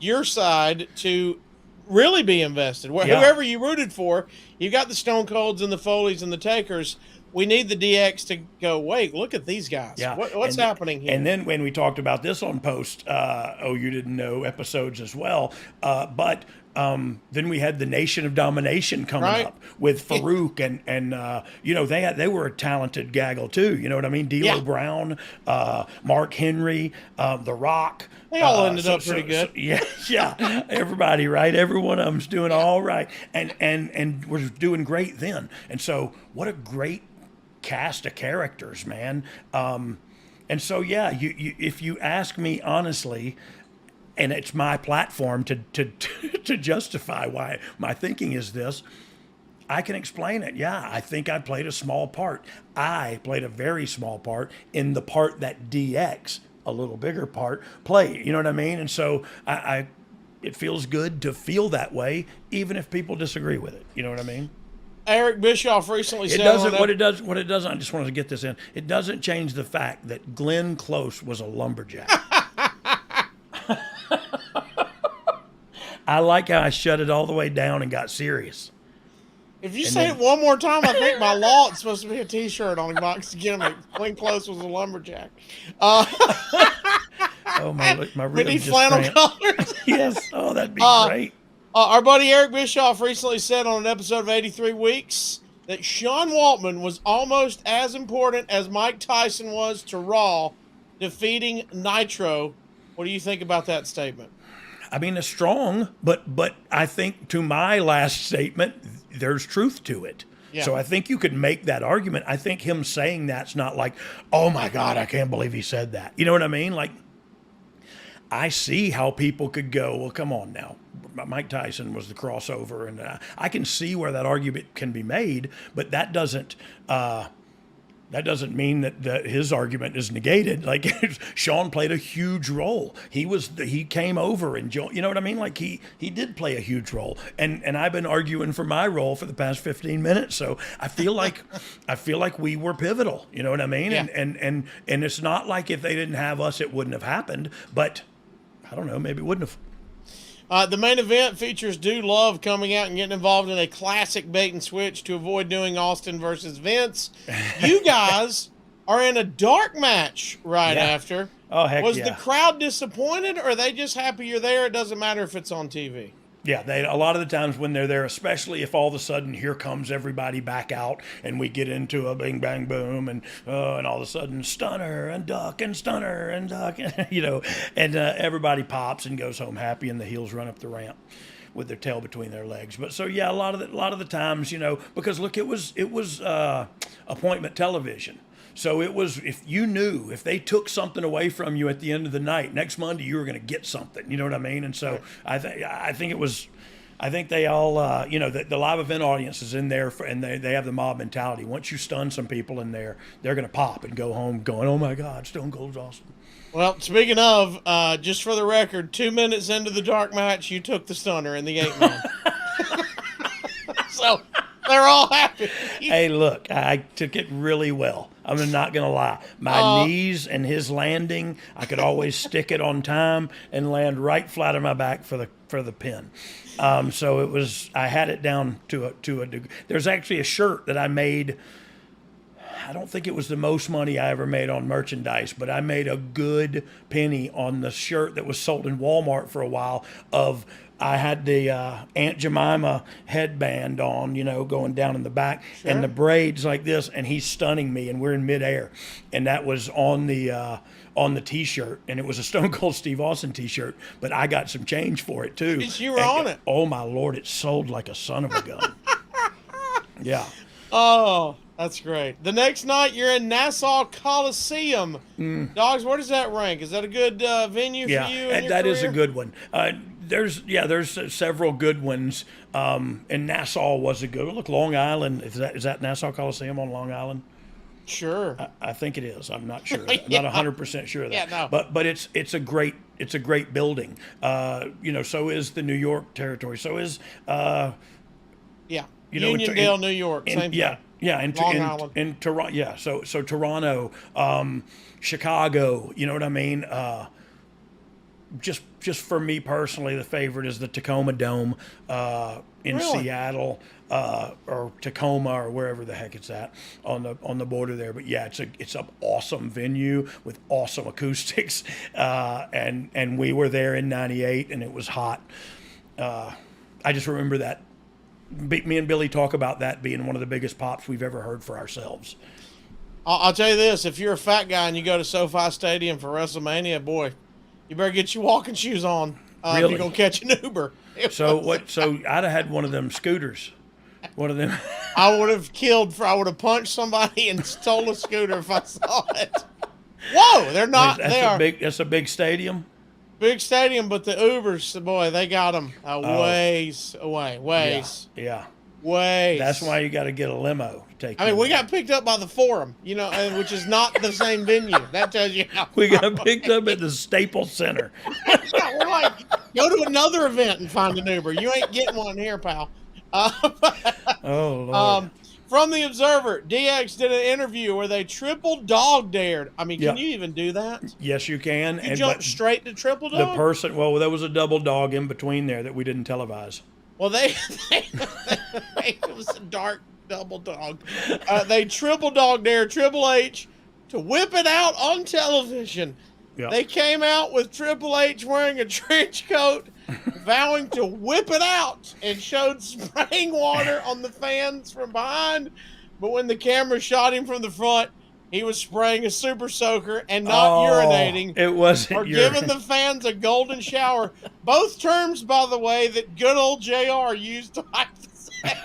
your side to really be invested. Whoever you rooted for, you got the Stone Colds and the Foleys and the Takers. We need the DX to go, wait, look at these guys. Yeah. What's happening here? And then when we talked about this on post, you didn't know episodes as well. But then we had the Nation of Domination coming up with Farouk and you know, they were a talented gaggle too. You know what I mean? D'Lo Brown, Mark Henry, The Rock. They all ended up pretty good. Yeah. Everybody, right? Every one of them's doing all right, and was doing great then. And so, what a great cast of characters, man. And so, yeah, you if you ask me honestly, and it's my platform to justify why my thinking is this, I can explain it. Yeah, I think I played a small part. I played a very small part in the part that DX, a little bigger part, played. You know what I mean? And so it feels good to feel that way, even if people disagree with it. You know what I mean? Eric Bischoff recently said what it doesn't, I just wanted to get this in. It doesn't change the fact that Glenn Close was a lumberjack. I like how I shut it all the way down and got serious. If you say it one more time, I think by law it's supposed to be a T-shirt on the box gimmick. Glenn Close was a lumberjack. Oh, my rhythm just flannel cramped. colors. Yes. Oh, that'd be great. Our buddy Eric Bischoff recently said on an episode of 83 Weeks that Sean Waltman was almost as important as Mike Tyson was to Raw defeating Nitro. What do you think about that statement? I mean, it's strong, but I think to my last statement, there's truth to it. Yeah. So I think you could make that argument. I think him saying that's not like, oh my God, I can't believe he said that. You know what I mean? Like, I see how people could go, well, come on now. Mike Tyson was the crossover, and I can see where that argument can be made, but that doesn't mean that his argument is negated. Like, Sean played a huge role. He came over and you know what I mean? Like, he did play a huge role, and I've been arguing for my role for the past 15 minutes. So I feel like we were pivotal. You know what I mean? Yeah. And it's not like if they didn't have us, it wouldn't have happened. But I don't know, maybe it wouldn't have. The main event features Dude Love coming out and getting involved in a classic bait and switch to avoid doing Austin versus Vince. You guys are in a dark match after. Oh, heck Was yeah. the crowd disappointed, or are they just happy you're there? It doesn't matter if it's on TV. Yeah, a lot of the times when they're there, especially if all of a sudden here comes everybody back out and we get into a bing, bang, boom, and all of a sudden stunner and duck and stunner and duck, you know, and everybody pops and goes home happy, and the heels run up the ramp with their tail between their legs. But so yeah, a lot of the times, you know, because look, it was appointment television. So it was, if they took something away from you at the end of the night, next Monday you were going to get something. You know what I mean? And so I think they all, you know, the live event audience is in there and they have the mob mentality. Once you stun some people in there, they're going to pop and go home going, oh my God, Stone Cold's awesome. Well, speaking of, just for the record, 2 minutes into the dark match, you took the stunner in the 8-man. So they're all happy. Hey, look, I took it really well. I'm not going to lie. My knees and his landing, I could always stick it on time and land right flat on my back for the pin. So it was, I had it down to a degree. There's actually a shirt that I made I don't think it was the most money I ever made on merchandise, but I made a good penny on the shirt that was sold in Walmart for a while I had the Aunt Jemima headband on, going down in the back, and the braids like this, and he's stunning me, and we're in midair, and that was on the T-shirt, and it was a Stone Cold Steve Austin T-shirt, but I got some change for it too. You were on it. Oh my Lord, it sold like a son of a gun. Yeah. Oh, that's great. The next night, you're in Nassau Coliseum. Dogs, where does that rank? Is that a good venue for you? Yeah, that is a good one. There's several good ones. And Nassau was a good. Look, Long Island. Is that Nassau Coliseum on Long Island? Sure. I think it is. I'm not sure. I'm not 100% sure of that. Yeah, no. But it's a great building. So is the New York territory. So is Uniondale, New York. Same thing. Yeah, Long Island. in Toronto. Yeah, so Toronto, Chicago. You know what I mean? Just for me personally, the favorite is the Tacoma Dome in Seattle or Tacoma or wherever the heck it's at on the border there. But yeah, it's an awesome venue with awesome acoustics, and we were there in '98 and it was hot. I just remember that. Me and Billy talk about that being one of the biggest pops we've ever heard for ourselves. I'll tell you this: if you're a fat guy and you go to SoFi Stadium for WrestleMania, boy, you better get your walking shoes on. Really? If you're gonna catch an Uber. So I'd have had one of them scooters. One of them. I would have punched somebody and stole a scooter if I saw it. Whoa, they're not. That's a big stadium. Big stadium, but the Ubers, boy, they got them ways away. Ways. Yeah. Ways. That's why you got to get a limo to take. I mean, we got picked up by the Forum, which is not the same venue. That tells you how. We got picked up at the Staples Center. We're like, go to another event and find an Uber. You ain't getting one here, pal. Oh, Lord. From the Observer, DX did an interview where they triple dog dared. I mean, can you even do that? Yes, you can. You jump straight to triple dog? There was a double dog in between there that we didn't televise. Well, it was a dark double dog. They triple dog dared Triple H to whip it out on television. Yep. They came out with Triple H wearing a trench coat, vowing to whip it out, and showed spraying water on the fans from behind. But when the camera shot him from the front, he was spraying a super soaker and not urinating. It wasn't. Or giving the fans a golden shower. Both terms, by the way, that good old JR used to hype the segment.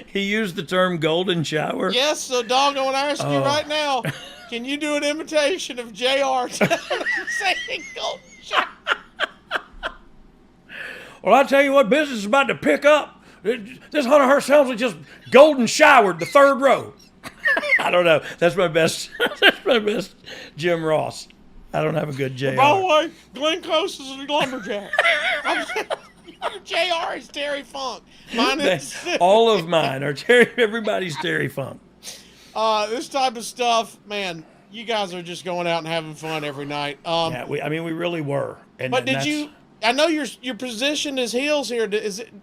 He used the term golden shower? Yes, so dog, I want to ask you right now, can you do an imitation of JR saying golden shower? Well, I'll tell you what, business is about to pick up. This Hunter Hearst Helmsley just golden showered the third row. I don't know. That's my best Jim Ross. I don't have a good JR. By the way, Glenn Close is a lumberjack. JR is Terry Funk. Mine is all of mine are everybody's Terry Funk. This type of stuff, man, you guys are just going out and having fun every night. We really were. But did you? I know your position is heels here.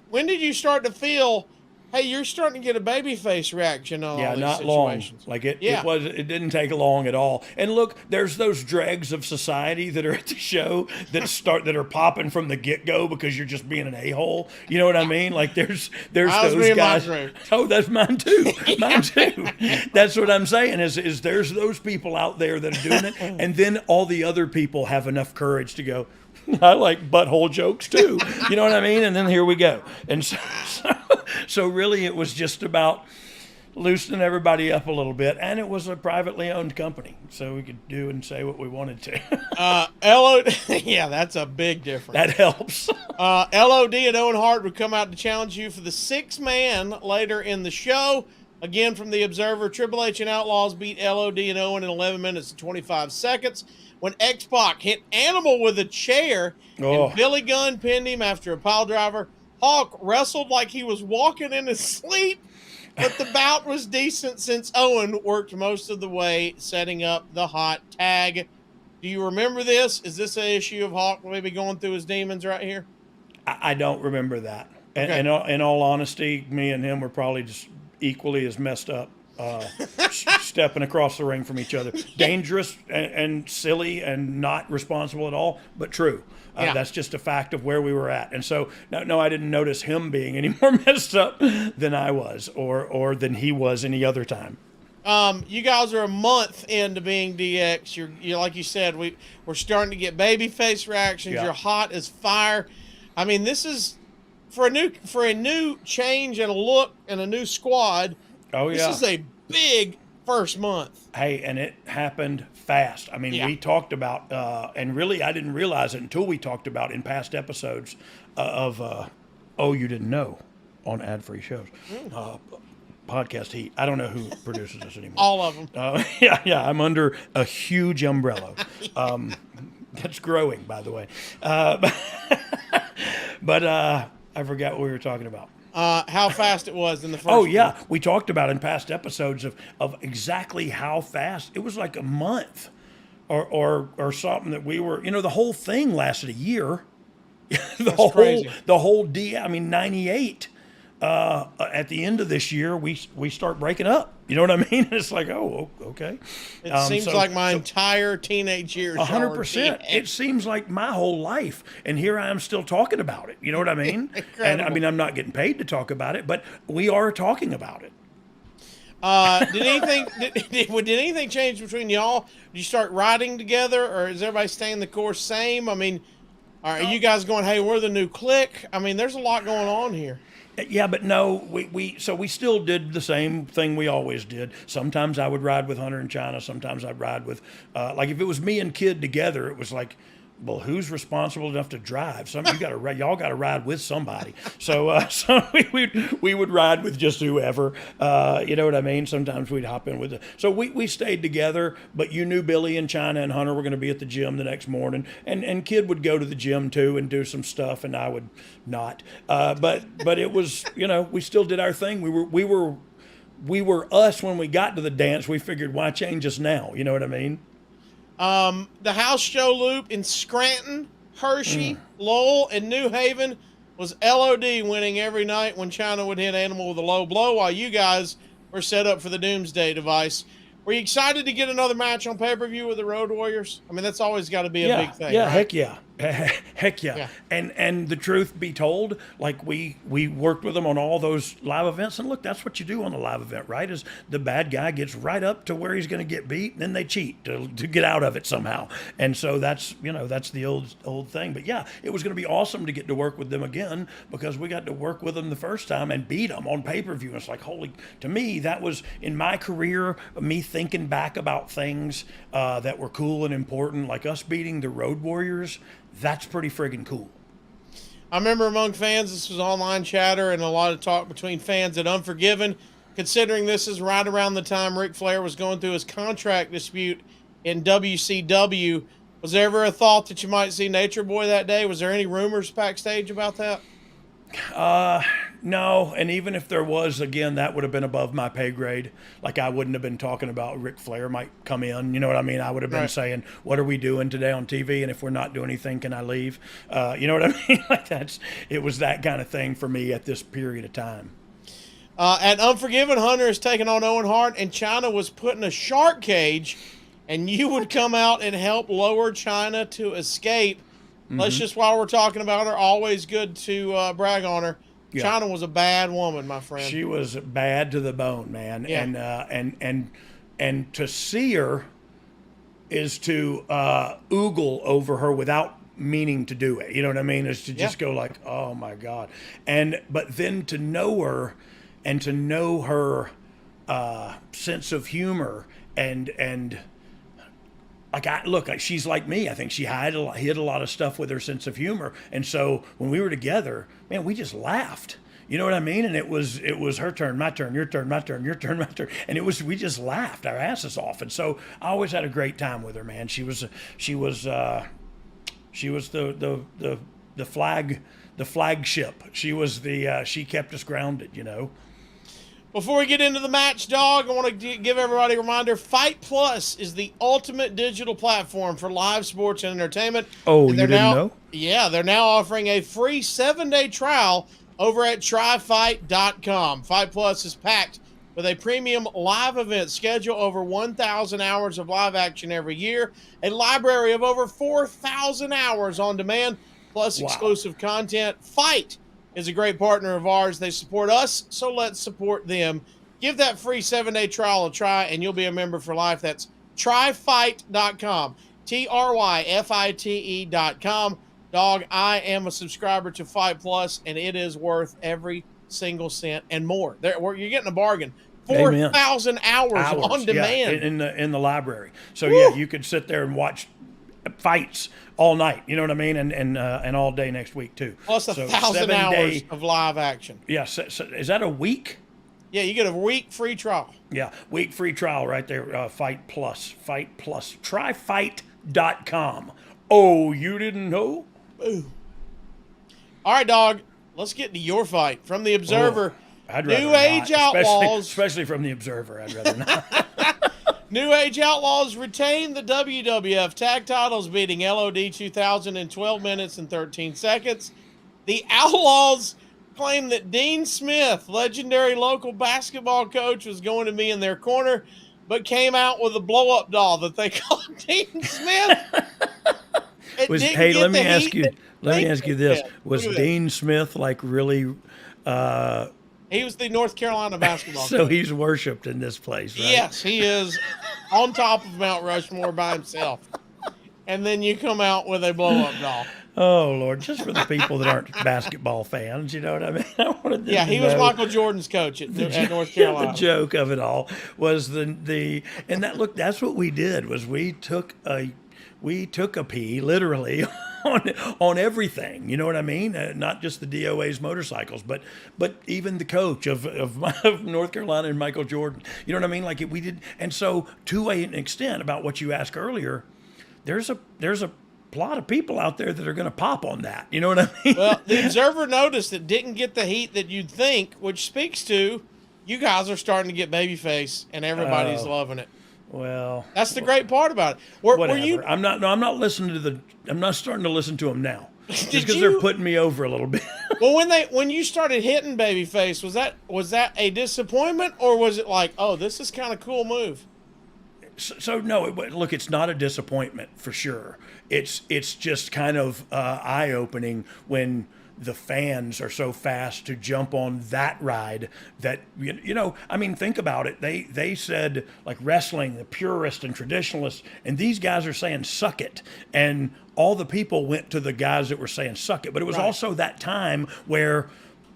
When did you start to feel, hey, you're starting to get a babyface reaction on all these not situations? long. Like it didn't take long at all. And look, there's those dregs of society that are at the show that are popping from the get-go because you're just being an a-hole. You know what I mean? Like there's those guys. Oh, that's mine too. Mine too. That's what I'm saying is there's those people out there that are doing it, and then all the other people have enough courage to go, I like butthole jokes too. You know what I mean? And then here we go. And so really it was just about loosening everybody up a little bit. And it was a privately owned company, so we could do and say what we wanted to. Yeah, that's a big difference. That helps. LOD and Owen Hart would come out to challenge you for the 6-man later in the show. Again, from the Observer, Triple H and Outlaws beat LOD and Owen in 11 minutes and 25 seconds. When X-Pac hit Animal with a chair and Billy Gunn pinned him after a pile driver, Hawk wrestled like he was walking in his sleep, but the bout was decent since Owen worked most of the way setting up the hot tag. Do you remember this? Is this an issue of Hawk maybe going through his demons right here? I don't remember that. Okay. In all honesty, me and him were probably just equally as messed up. stepping across the ring from each other. Dangerous and silly and not responsible at all, but true. That's just a fact of where we were at. And so, no, I didn't notice him being any more messed up than I was or than he was any other time. You guys are a month into being DX. You're like you said, we're starting to get babyface reactions. Yeah. You're hot as fire. I mean, this is for a new change and a look and a new squad. Oh yeah, this is a big first month. Hey, and it happened fast. I mean, we talked about, and really, I didn't realize it until we talked about in past episodes of "Oh, You Didn't Know" on ad-free shows. Podcast Heat. I don't know who produces this anymore. All of them. Yeah. I'm under a huge umbrella. That's growing, by the way. But I forgot what we were talking about. How fast it was in the first. Oh yeah, we talked about in past episodes of exactly how fast. It was like a month, or something that we were. The whole thing lasted a year. Crazy. The whole I mean, 98. At the end of this year, we start breaking up. You know what I mean? It's like, oh, okay. It seems like my entire teenage years. 100%. It seems like my whole life, and here I am still talking about it. You know what I mean? And I mean, I'm not getting paid to talk about it, but we are talking about it. Did anything change between y'all? Did you start riding together, or is everybody staying the course same? I mean, are you guys going, hey, we're the new clique? I mean, there's a lot going on here. Yeah, but no, we still did the same thing we always did. Sometimes I would ride with Hunter and Chyna. Sometimes I'd ride with, like if it was me and Kid together, it was like, well, who's responsible enough to drive? Y'all got to ride with somebody. So we would ride with just whoever. You know what I mean? Sometimes we'd hop in with it. So we stayed together, but you knew Billy and Chyna and Hunter were going to be at the gym the next morning, and Kid would go to the gym too and do some stuff, and I would not. But it was, we still did our thing. We were us when we got to the dance. We figured, why change us now? You know what I mean? The house show loop in Scranton, Hershey, Lowell, and New Haven was LOD winning every night when Chyna would hit Animal with a low blow while you guys were set up for the Doomsday device. Were you excited to get another match on pay-per-view with the Road Warriors? I mean, that's always got to be a big thing. Yeah, right? heck yeah. Heck yeah. And the truth be told, like we worked with them on all those live events, and look, that's what you do on a live event, right? Is the bad guy gets right up to where he's going to get beat, and then they cheat to get out of it somehow. And so that's the old thing. But yeah, it was going to be awesome to get to work with them again, because we got to work with them the first time and beat them on pay-per-view. It's like, to me, that was in my career, me thinking back about things that were cool and important, like us beating the Road Warriors. That's pretty friggin' cool. I remember among fans, this was online chatter and a lot of talk between fans at Unforgiven, considering this is right around the time Ric Flair was going through his contract dispute in WCW. Was there ever a thought that you might see Nature Boy that day? Was there any rumors backstage about that? No, and even if there was, again, that would have been above my pay grade. Like, I wouldn't have been talking about Ric Flair might come in, you know what I mean? I would have been saying, what are we doing today on TV? And if we're not doing anything, can I leave? You know what I mean? Like, it was that kind of thing for me at this period of time. At Unforgiven, Hunter is taking on Owen Hart, and Chyna was put in a shark cage, and you would come out and help lower Chyna to escape. Let's just, while we're talking about her, always good to brag on her. Yeah. Chyna was a bad woman, my friend. She was bad to the bone, man. Yeah. And to see her is to oogle over her without meaning to do it. You know what I mean? Is to just go like, oh my God. But then to know her and to know her sense of humor and like she's like me. I think she hid a lot of stuff with her sense of humor, and so when we were together, man, we just laughed. You know what I mean? And it was her turn, my turn, your turn, my turn, your turn, my turn, and we just laughed our asses off. And so I always had a great time with her, man. She was the flagship. She was she kept us grounded, you know. Before we get into the match, Dog, I want to give everybody a reminder. Fight Plus is the ultimate digital platform for live sports and entertainment. Oh, you didn't know? Yeah, they're now offering a free 7-day trial over at tryfight.com. Fight Plus is packed with a premium live event schedule, over 1,000 hours of live action every year, a library of over 4,000 hours on demand, plus exclusive content. Fight is a great partner of ours. They support us, so let's support them. Give that free 7-day trial a try, and you'll be a member for life. That's tryfight.com, TRYFITE.com. Dog, I am a subscriber to Fight Plus, and it is worth every single cent and more. You're getting a bargain. 4,000 hours on demand in the library. So Woo. yeah, you could sit there and watch fights all night. You know what I mean, and all day next week too. Plus 1,000 hours of live action. Yeah. So is that a week? Yeah, you get a week free trial. Yeah, week free trial right there. Fight Plus. Tryfight.com. Oh, you didn't know? Ooh. All right, dog. Let's get to your fight from the Observer. I'd rather New Age not, Outlaws, especially from the Observer. I'd rather not. New Age Outlaws retain the WWF tag titles, beating LOD 2000 in 12 minutes and 13 seconds. The Outlaws claim that Dean Smith, legendary local basketball coach, was going to be in their corner, but came out with a blow-up doll that they called Dean Smith. Let me ask you this: was Dean Smith like really? He was the North Carolina basketball So coach. he's worshipped in this place, right? Yes, he is on top of Mount Rushmore by himself. And then you come out with a blow-up doll. Oh, Lord, just for the people that aren't basketball fans, you know what I mean? I wanted them He to was know. Michael Jordan's coach at North Carolina. The joke of it all was that's what we did, was we took a pee, literally, on everything. You know what I mean? Not just the DOA's motorcycles, but even the coach of North Carolina and Michael Jordan. You know what I mean? Like we did. And so to an extent about what you asked earlier, there's a lot of people out there that are going to pop on that. You know what I mean? Well, the Observer noticed it didn't get the heat that you'd think, which speaks to you guys are starting to get babyface and everybody's loving it. Well, that's the great part about it. Whatever. I'm not listening to I'm not starting to listen to them now. Just because they're putting me over a little bit. Well, when you started hitting babyface, was that a disappointment, or was it like, oh, this is kind of cool move? So no, look, it's not a disappointment for sure. It's just kind of eye-opening when the fans are so fast to jump on that ride that, you know, I mean, think about it. They said, like, wrestling, the purists and traditionalists, and these guys are saying suck it. And all the people went to the guys that were saying suck it. But it was also that time where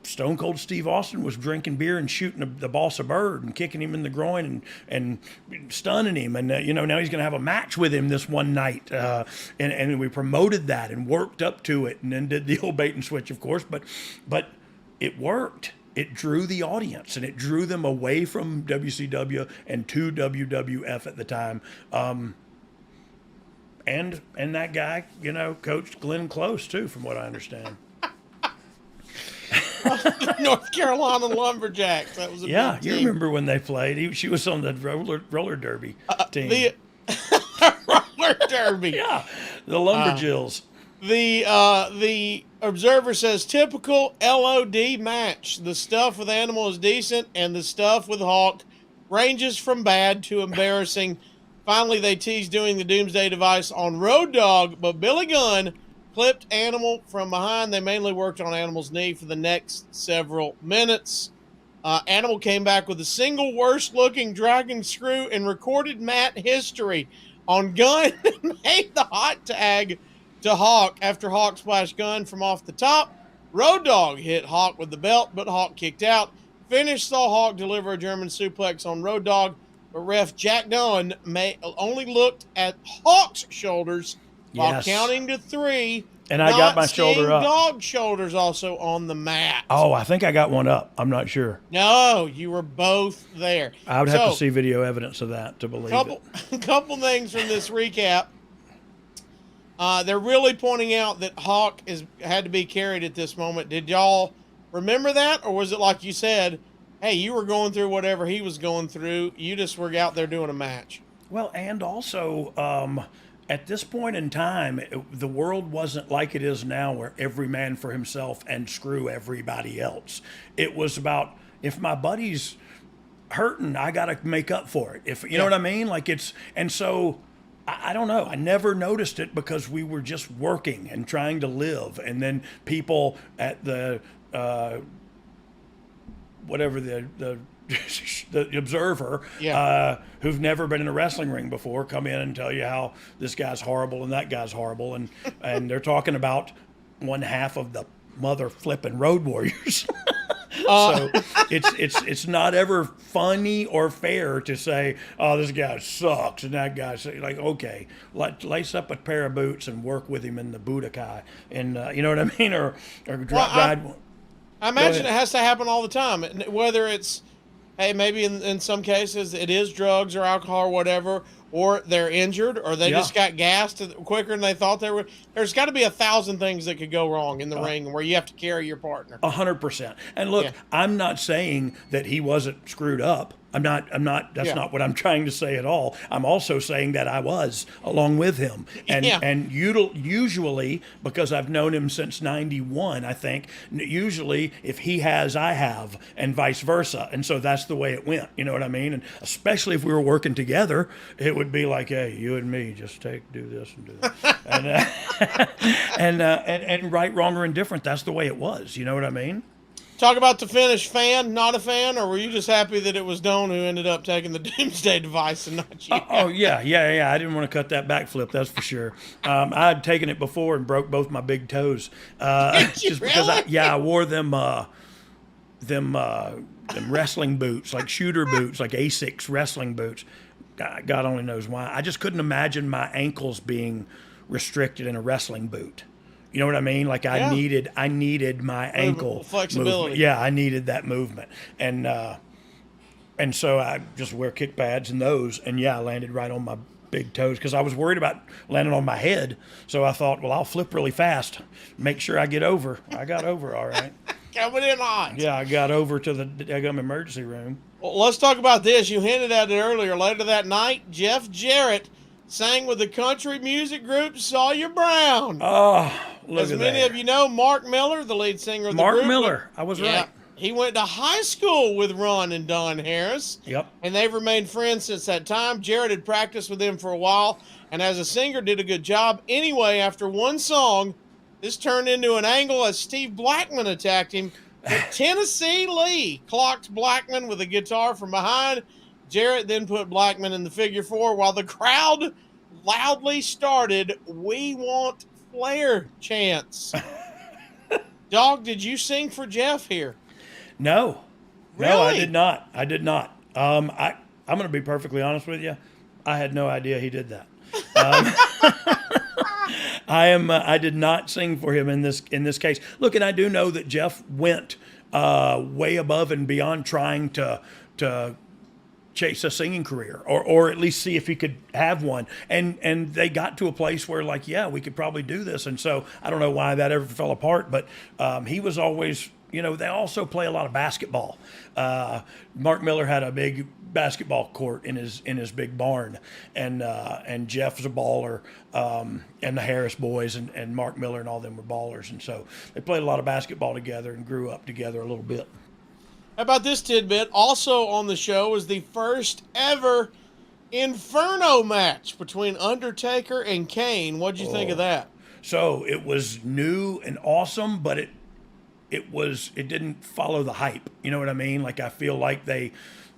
Stone Cold Steve Austin was drinking beer and shooting the boss a bird and kicking him in the groin and stunning him. And, you know, now he's going to have a match with him this one night. And we promoted that and worked up to it and then did the old bait and switch, of course. But it worked. It drew the audience and it drew them away from WCW and to WWF at the time. And that guy, you know, coached Glenn Close, too, from what I understand. North Carolina Lumberjacks. That was a big team. You remember when they played? She was on the roller derby team. The roller derby. Yeah, the Lumberjills. The Observer says typical LOD match. The stuff with Animal is decent, and the stuff with Hawk ranges from bad to embarrassing. Finally, they teased doing the Doomsday Device on Road Dogg, but Billy Gunn clipped Animal from behind. They mainly worked on Animal's knee for the next several minutes. Animal came back with the single worst-looking dragon screw in recorded mat history on Gunn and made the hot tag to Hawk after Hawk splashed Gunn from off the top. Road Dogg hit Hawk with the belt, but Hawk kicked out. Finish saw Hawk deliver a German suplex on Road Dogg, but ref Jack Dunn only looked at Hawk's shoulders while counting to 3. And I got my shoulder up. Dogg shoulders also on the mat. Oh, I think I got one up. I'm not sure. No, you were both there. I would have to see video evidence of that to believe it. A couple things from this recap. They're really pointing out that Hawk had to be carried at this moment. Did y'all remember that? Or was it like you said, hey, you were going through whatever he was going through. You just were out there doing a match. Well, and also, at this point in time, the world wasn't like it is now where every man for himself and screw everybody else. It was about, if my buddies hurting, I got to make up for it. If you know what I mean, like and so I don't know. I never noticed it because we were just working and trying to live, and then people at the whatever the Observer, who've never been in a wrestling ring before, come in and tell you how this guy's horrible and that guy's horrible, and they're talking about one half of the mother flipping Road Warriors. So it's not ever funny or fair to say, oh, this guy sucks and that guy's like, okay, lace up a pair of boots and work with him in the Budokai, and you know what I mean, or ride. I imagine it has to happen all the time, whether it's, hey, maybe in some cases it is drugs or alcohol or whatever, or they're injured, or they just got gassed quicker than they thought they were. There's got to be 1,000 things that could go wrong in the ring where you have to carry your partner. 100%. And look, I'm not saying that he wasn't screwed up. I'm not, that's not what I'm trying to say at all. I'm also saying that I was along with him. And usually, because I've known him since 91, I think, usually if he has, I have, and vice versa. And so that's the way it went. You know what I mean? And especially if we were working together, it would be like, hey, you and me, just do this and do that. and right, wrong, or indifferent, that's the way it was. You know what I mean? Talk about the finish, fan, not a fan, or were you just happy that it was Doan who ended up taking the Doomsday device and not you? Yeah. I didn't want to cut that backflip, that's for sure. I had taken it before and broke both my big toes. Just because I wore them wrestling boots, like shooter boots, like Asics wrestling boots. God only knows why. I just couldn't imagine my ankles being restricted in a wrestling boot. You know what I mean? Like I needed my ankle flexibility. Movement. Yeah, I needed that movement, and so I just wear kick pads and those, and I landed right on my big toes because I was worried about landing on my head. So I thought, well, I'll flip really fast, make sure I get over. I got over all right. Coming in hot. Yeah, I got over to the emergency room. Well, let's talk about this. You hinted at it earlier. Later that night, Jeff Jarrett sang with the country music group Sawyer Brown. Oh, look As at many that. of you know, Mark Miller, the lead singer of the group. Mark Miller, I was right. He went to high school with Ron and Don Harris. Yep. And they've remained friends since that time. Jarrett had practiced with them for a while, and as a singer did a good job. Anyway, after one song, this turned into an angle as Steve Blackman attacked him. But Tennessee Lee clocked Blackman with a guitar from behind. Jarrett then put Blackman in the figure four while the crowd loudly started "We Want Flair" chants. Dog, did you sing for Jeff here? No. Really? No, I did not. I'm going to be perfectly honest with you. I had no idea he did that. I did not sing for him in this case. Look, and I do know that Jeff went way above and beyond trying to chase a singing career or at least see if he could have one. And they got to a place where like, we could probably do this. And so I don't know why that ever fell apart, but he was always, they also play a lot of basketball. Mark Miller had a big basketball court in his big barn, and Jeff's a baller, and the Harris boys and Mark Miller and all them were ballers. And so they played a lot of basketball together and grew up together a little bit. How about this tidbit? Also on the show was the first ever Inferno match between Undertaker and Kane. What'd you think of that? So it was new and awesome, but it didn't follow the hype. You know what I mean? Like I feel like they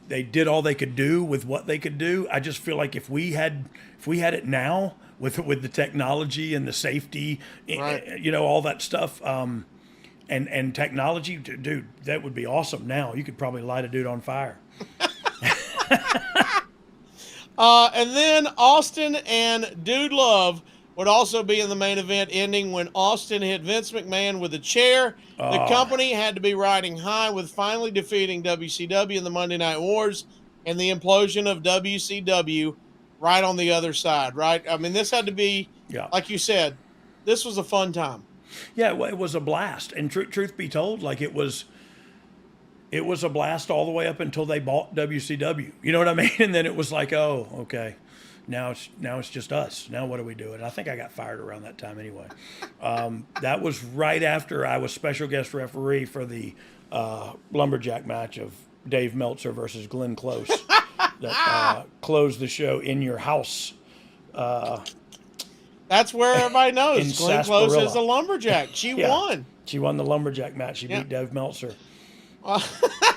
did all they could do with what they could do. I just feel like if we had it now with the technology and the safety, right, all that stuff. And technology, dude, that would be awesome. Now you could probably light a dude on fire. And then Austin and Dude Love would also be in the main event, ending when Austin hit Vince McMahon with a chair. The company had to be riding high with finally defeating WCW in the Monday Night Wars and the implosion of WCW right on the other side, right? I mean, this had to be, like you said, this was a fun time. Yeah, it was a blast. And truth be told, like it was a blast all the way up until they bought WCW. You know what I mean? And then it was like, oh, okay. Now it's just us. Now what do we do? And I think I got fired around that time anyway. That was right after I was special guest referee for the lumberjack match of Dave Meltzer versus Glenn Close that closed the show in your house. That's where everybody knows Glenn Close is a lumberjack. She won. She won the lumberjack match. She beat Dave Meltzer.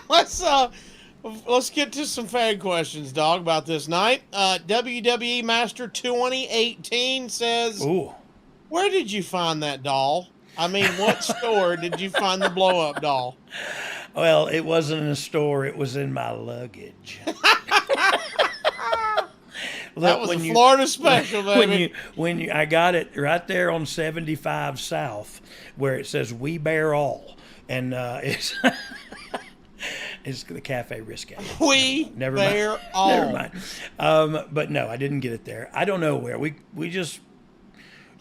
Let's get to some fan questions, dog, about this night. WWE Master 2018 says, Ooh. Where did you find that doll? I mean, what store did you find the blow-up doll? Well, it wasn't in a store. It was in my luggage. That was a Florida special, baby. I got it right there on 75 South, where it says "We Bear All," and it's it's the Cafe Risque. Never bear all. Never mind. But no, I didn't get it there. I don't know where. We just,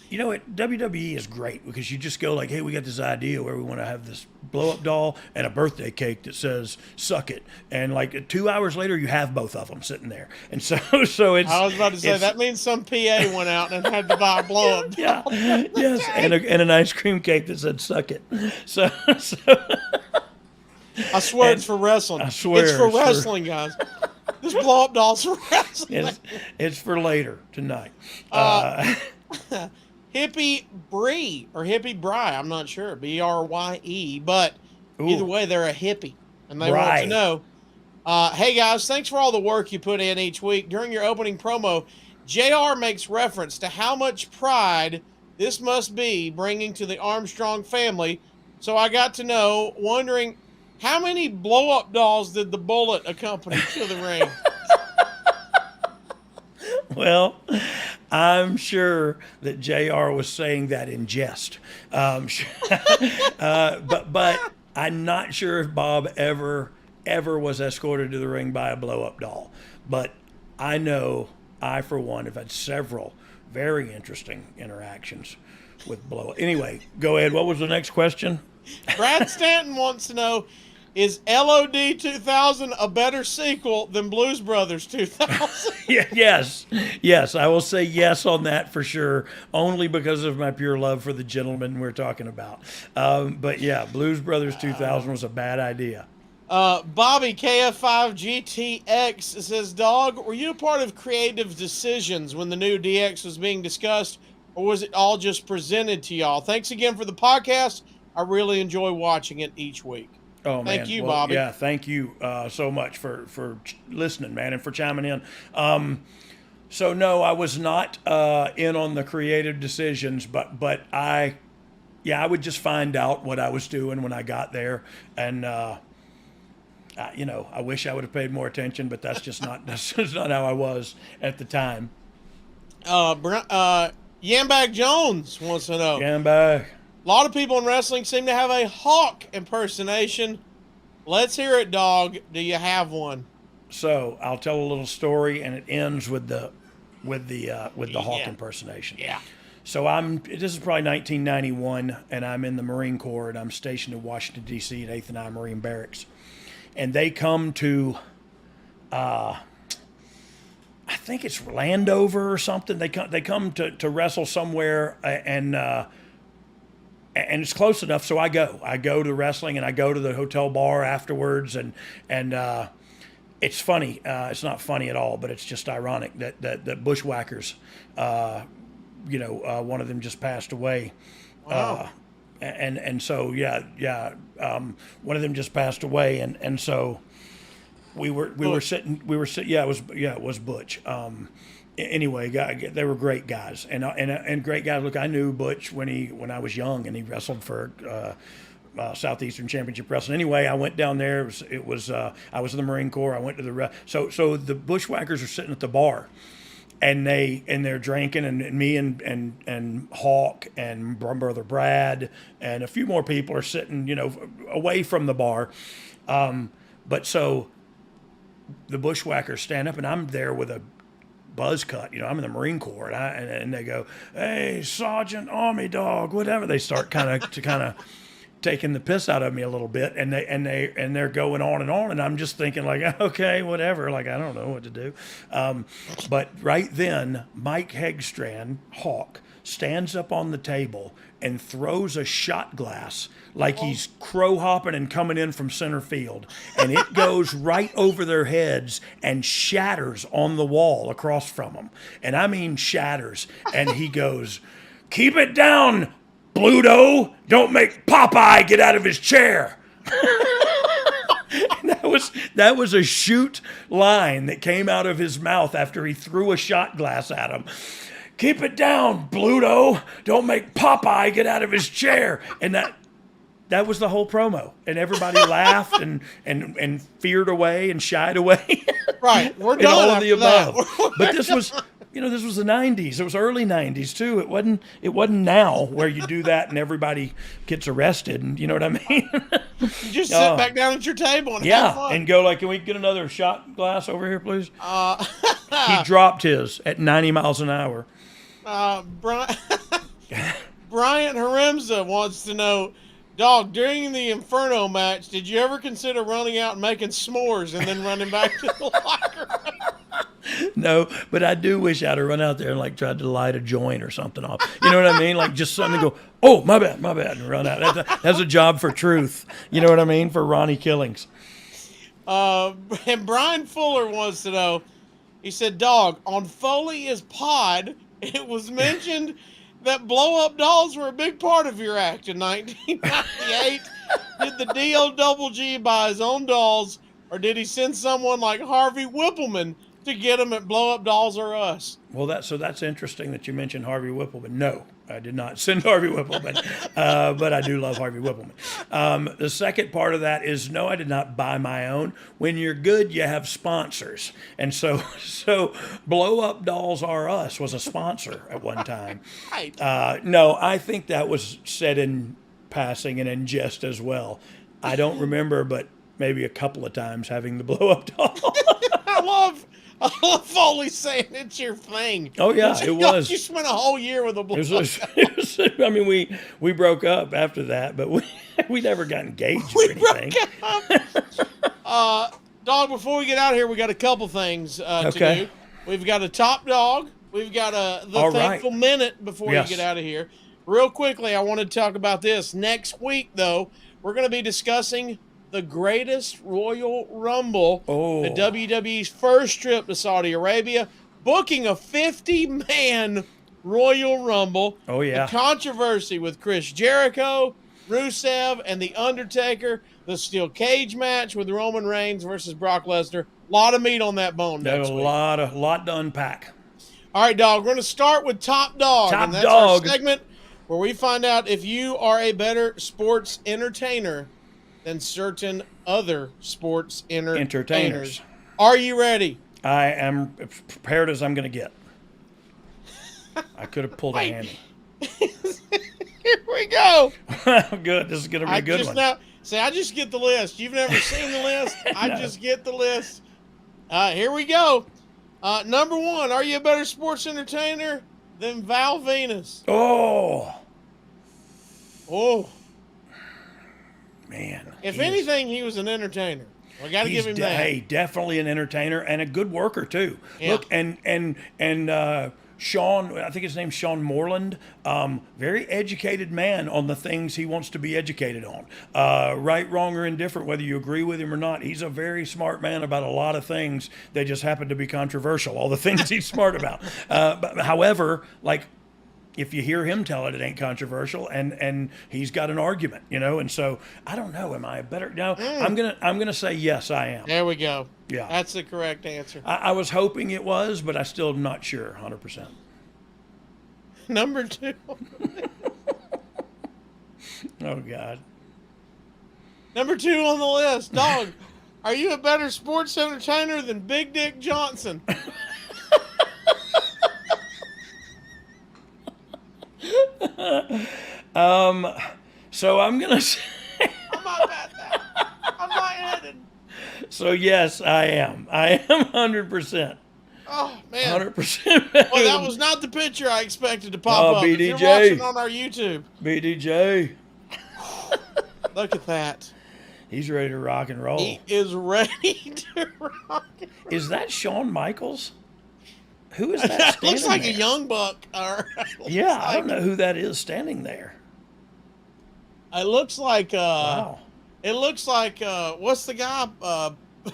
WWE is great because you just go like, hey, we got this idea where we want to have this blow-up doll and a birthday cake that says "suck it," and like 2 hours later you have both of them sitting there, and so it's. I was about to say that means some PA went out and had to buy a blow-up doll. Yeah, yes, and an ice cream cake that said "suck it." So I swear it's for wrestling. I swear it's for wrestling, guys. This blow-up doll's for wrestling. It's for later tonight. Hippie Bree or Hippie Bry, I'm not sure, Brye, but either way, they're a hippie, and they want to know. Hey guys, thanks for all the work you put in each week. During your opening promo, JR makes reference to how much pride this must be bringing to the Armstrong family. So I got to know, wondering how many blow-up dolls did the Bullet accompany to the ring? Well, I'm sure that JR was saying that in jest. But I'm not sure if Bob ever was escorted to the ring by a blow-up doll. But I know I, for one, have had several very interesting interactions with blow-up. Anyway, go ahead. What was the next question? Brad Stanton wants to know, is LOD 2000 a better sequel than Blues Brothers 2000? Yes, I will say yes on that for sure, only because of my pure love for the gentleman we're talking about. But yeah, Blues Brothers 2000 was a bad idea. Bobby KF5GTX says, Dog, were you a part of creative decisions when the new DX was being discussed, or was it all just presented to y'all? Thanks again for the podcast. I really enjoy watching it each week. Oh, man. Thank you, Bobby. Yeah, thank you so much for listening, man, and for chiming in. So, no, I was not in on the creative decisions, but I would just find out what I was doing when I got there. And, I wish I would have paid more attention, but that's just not how I was at the time. Yambag Jones wants to know. Yambag. A lot of people in wrestling seem to have a Hawk impersonation. Let's hear it, Dog. Do you have one? So I'll tell a little story, and it ends with the Hawk impersonation. Yeah. So this is probably 1991, and I'm in the Marine Corps, and I'm stationed in Washington D.C. at 8th and I Marine Barracks, and they come to, I think it's Landover or something. They come to wrestle somewhere, and it's close enough, so I go to wrestling, and I go to the hotel bar afterwards, and it's funny. It's not funny at all, but it's just ironic that Bushwhackers, one of them just passed away. Wow. And so one of them just passed away, and so we were sitting. Yeah, it was Butch. Anyway, they were great guys, and great guys. Look, I knew Butch when I was young, and he wrestled for Southeastern Championship Wrestling. Anyway, I went down there. I was in the Marine Corps. I went to the so the Bushwhackers are sitting at the bar, and they're drinking, and me and Hawk and brother Brad and a few more people are sitting, away from the bar, but so the Bushwhackers stand up, and I'm there with a buzz cut, I'm in the Marine Corps, and they go, "Hey, Sergeant, Army Dog," whatever. They start kind of taking the piss out of me a little bit, and they're going on, and I'm just thinking like, okay, whatever, like I don't know what to do. But right then, Mike Hegstrand, Hawk, stands up on the table and throws a shot glass like he's crow hopping and coming in from center field. And it goes right over their heads and shatters on the wall across from them. And I mean shatters. And he goes, "Keep it down, Bluto. Don't make Popeye get out of his chair." That was a shoot line that came out of his mouth after he threw a shot glass at him. "Keep it down, Bluto. Don't make Popeye get out of his chair." And that was the whole promo. And everybody laughed and feared away and shied away. Right. We're and done all of after the above. that. But this was, this was the 90s. It was early 90s too. It wasn't now where you do that and everybody gets arrested, and you know what I mean? You just sit back down at your table and have fun. And go like, "Can we get another shot glass over here, please?" He dropped his at 90 miles an hour. Bryant Haremza wants to know, Dog, during the Inferno match, did you ever consider running out and making s'mores and then running back to the locker room? No, but I do wish I'd have run out there and like tried to light a joint or something off. You know what I mean? Like just something to go, "Oh, my bad," and run out. That's a job for truth. You know what I mean? For Ronnie Killings. And Brian Fuller wants to know, he said, Dog, on Foley's pod, it was mentioned that blow-up dolls were a big part of your act in 1998. Did the DOGG buy his own dolls, or did he send someone like Harvey Whippleman to get them at Blow Up Dolls or Us? Well, that's interesting that you mentioned Harvey Whippleman. No, I did not send Harvey Whippleman, but I do love Harvey Whippleman. The second part of that is no, I did not buy my own. When you're good, you have sponsors, and so Blow Up Dolls R Us was a sponsor at one time. Right. No, I think that was said in passing and in jest as well. I don't remember, but maybe a couple of times having the Blow Up Doll. I love Foley saying it's your thing. Oh yeah, it was. You spent a whole year with a blow. I mean, we broke up after that, but we never got engaged or anything. Dog, before we get out of here, we got a couple things to do. We've got a Topp Dogg. We've got the Thankful Minute before you get out of here. Real quickly, I want to talk about this. Next week, though, we're going to be discussing the greatest Royal Rumble, the WWE's first trip to Saudi Arabia, booking a 50-man Royal Rumble. Oh, yeah. The controversy with Chris Jericho, Rusev, and The Undertaker, the steel cage match with Roman Reigns versus Brock Lesnar. A lot of meat on that bone next week. A lot to unpack. All right, Dog, we're going to start with Topp Dogg. Topp and that's Dogg. our segment where we find out if you are a better sports entertainer than certain other sports entertainers. Are you ready? I am prepared as I'm going to get. I could have pulled a handy. Here we go. Good. This is going to be a good one. I just get the list. You've never seen the list. I just get the list. Here we go. Number one, are you a better sports entertainer than Val Venus? Oh. Man. If anything, he was an entertainer. We got to give him that. Hey, definitely an entertainer and a good worker too. Yeah. Look, and Sean, I think his name's Sean Moreland, very educated man on the things he wants to be educated on. Right, wrong, or indifferent, whether you agree with him or not. He's a very smart man about a lot of things. They just happen to be controversial, all the things he's smart about. But however, like, if you hear him tell it, it ain't controversial, and he's got an argument, and so I don't know. Am I a better? No, I'm gonna say yes, I am. There we go. Yeah, that's the correct answer. I was hoping it was, but I still am not sure, 100%. Number two. Oh God. Number two on the list, Dog. Are you a better sports entertainer than Big Dick Johnson? So I'm gonna say. I'm not at that. I'm not headed. So yes, I am. I am 100%. Oh man, 100%. Well, that was not the picture I expected to pop up. BDJ. If you're watching on our YouTube, BDJ. Look at that. He's ready to rock and roll. He is ready to rock and roll. Is that Shawn Michaels? Who is that standing Looks like there? a young buck. Or Yeah, I don't know who that is standing there. It looks like Wow. It looks like what's the guy?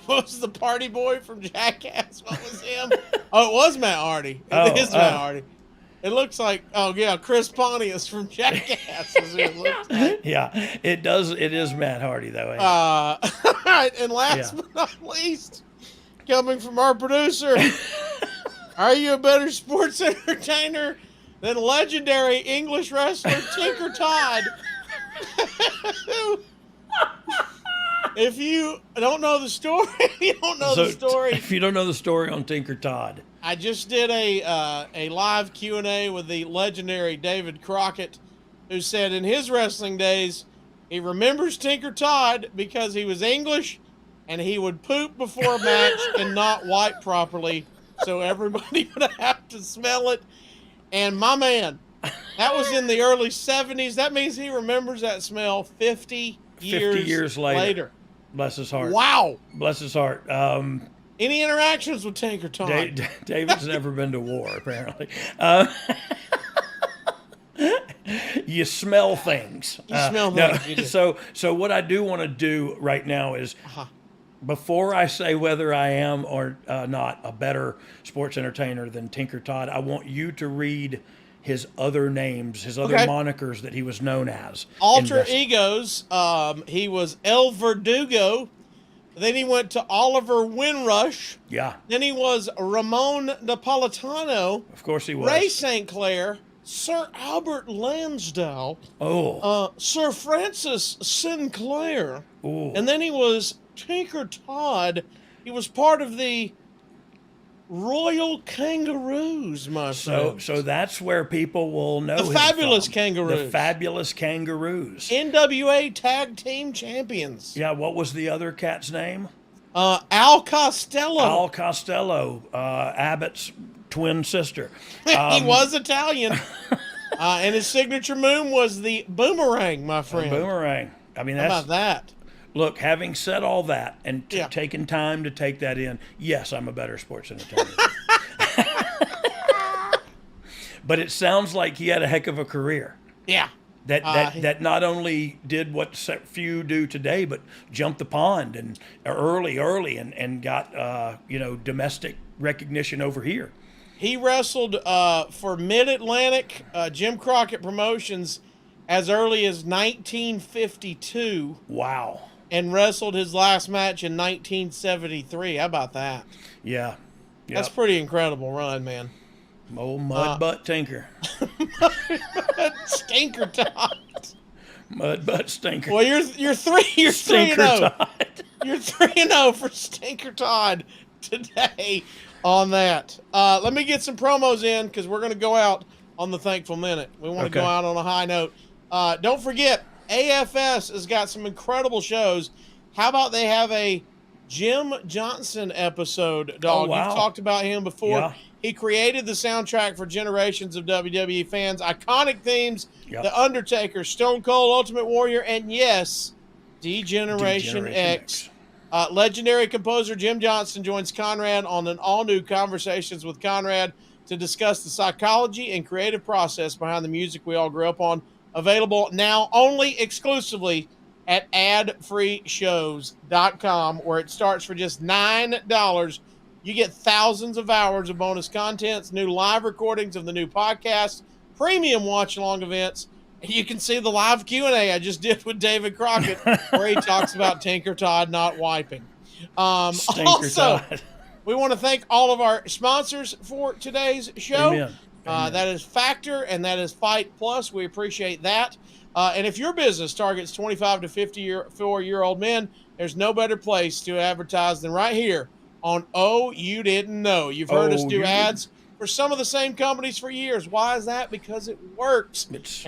What was the party boy from Jackass? What was him? Oh, it was Matt Hardy. It is Matt Hardy. It looks like Chris Pontius from Jackass is who it looks like. Yeah, it does. It is Matt Hardy though. Ain't it? All right, and last but not least, coming from our producer, are you a better sports entertainer than legendary English wrestler Tinker Todd? If you don't know the story, If you don't know the story on Tinker Todd, I just did a live Q&A with the legendary David Crockett, who said in his wrestling days, he remembers Tinker Todd because he was English and he would poop before a match and not wipe properly, so everybody would have to smell it. And my man, that was in the early 70s. That means he remembers that smell 50 years later. Bless his heart. Wow. Bless his heart. Any interactions with Tinker Todd? David's never been to war, apparently. You smell things. You smell things. You do. So what I do want to do right now is, before I say whether I am or not a better sports entertainer than Tinker Todd, I want you to read his other names, his other monikers that he was known as. Alter egos. He was El Verdugo. Then he went to Oliver Windrush. Yeah. Then he was Ramon Napolitano. Of course he was. Ray St. Clair. Sir Albert Lansdowne. Sir Francis Sinclair. Ooh. And then he was Tinker Todd. He was part of the Royal Kangaroos, my friend. So that's where people will know The him Fabulous from. Kangaroos. The Fabulous Kangaroos. NWA Tag Team Champions. Yeah, what was the other cat's name? Al Costello. Al Costello, Abbott's twin sister. He was Italian. And his signature move was the boomerang, my friend. Boomerang. I mean, How that's... about that? Look, having said all that and taken time to take that in, yes, I'm a better sports entertainer. But it sounds like he had a heck of a career. Yeah. That not only did what few do today, but jumped the pond and early and got domestic recognition over here. He wrestled for Mid-Atlantic Jim Crockett Promotions as early as 1952. Wow. And wrestled his last match in 1973. How about that? Yeah. That's pretty incredible run, man. Old mud butt Tinker. Stinker Todd. Mud butt Stinker. Well, you're 3-0. Stinker Todd. You're 3-0 for Stinker Todd today on that. Let me get some promos in because we're going to go out on the Thankful Minute. We want to go out on a high note. Don't forget, AFS has got some incredible shows. How about they have a Jim Johnson episode, Dog? Oh, wow. You've talked about him before. Yeah. He created the soundtrack for generations of WWE fans. Iconic themes, Yep. The Undertaker, Stone Cold, Ultimate Warrior, and yes, Degeneration X. Legendary composer Jim Johnson joins Conrad on an all-new Conversations with Conrad to discuss the psychology and creative process behind the music we all grew up on. Available now only exclusively at adfreeshows.com, where it starts for just $9. You get thousands of hours of bonus contents, new live recordings of the new podcast, premium watch-along events, and you can see the live Q&A I just did with David Crockett, where he talks about Tinker Todd not wiping. Todd. We want to thank all of our sponsors for today's show. Amen. That is Factor, and that is Fight Plus. We appreciate that. And if your business targets 25 to 54-year-old men, there's no better place to advertise than right here on Oh You Didn't Know. You've heard us do ads for some of the same companies for years. Why is that? Because it works. It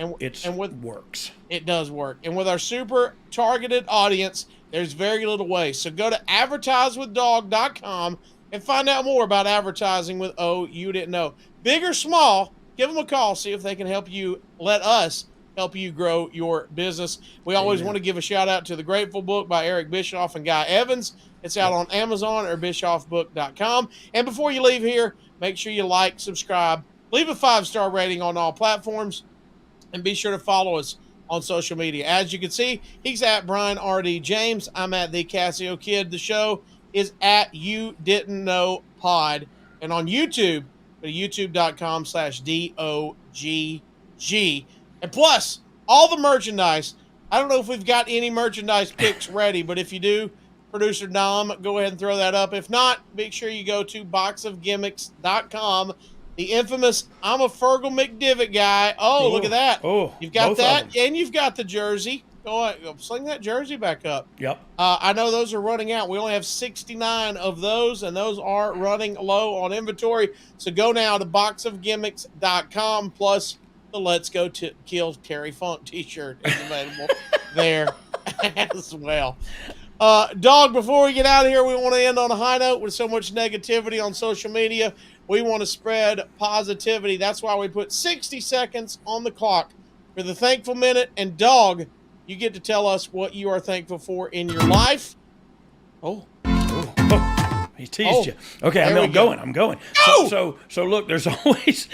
works. It does work. And with our super targeted audience, there's very little waste. So go to advertisewithdog.com and find out more about advertising with Oh You Didn't Know. Big or small, give them a call. See if they can help you. Let us help you grow your business. We always want to give a shout out to The Grateful Book by Eric Bischoff and Guy Evans. It's out on Amazon or bischoffbook.com. And before you leave here, Make sure you like, subscribe, leave a 5-star rating on all platforms, and be sure to follow us on social media. As you can see, he's at Brian R.D. James. I'm at the Casio Kid. The show is at You Didn't Know Pod. And on YouTube, go to youtube.com/DOGG. And plus, all the merchandise. I don't know if we've got any merchandise picks ready, but if you do, producer Dom, go ahead and throw that up. If not, make sure you go to boxofgimmicks.com. The infamous I'm a Fergal McDivitt guy. Oh, look at that. Oh, you've got that, and you've got the jersey. Go ahead, sling that jersey back up. Yep. I know those are running out. We only have 69 of those, and those are running low on inventory. So go now to boxofgimmicks.com. Plus, the Let's Go to Kill Terry Funk t-shirt is available there as well. Dog, before we get out of here, we want to end on a high note. With so much negativity on social media, we want to spread positivity. That's why we put 60 seconds on the clock for the Thankful Minute. And Dog, you get to tell us what you are thankful for in your life. He teased you. Okay, I'm going. So look, there's always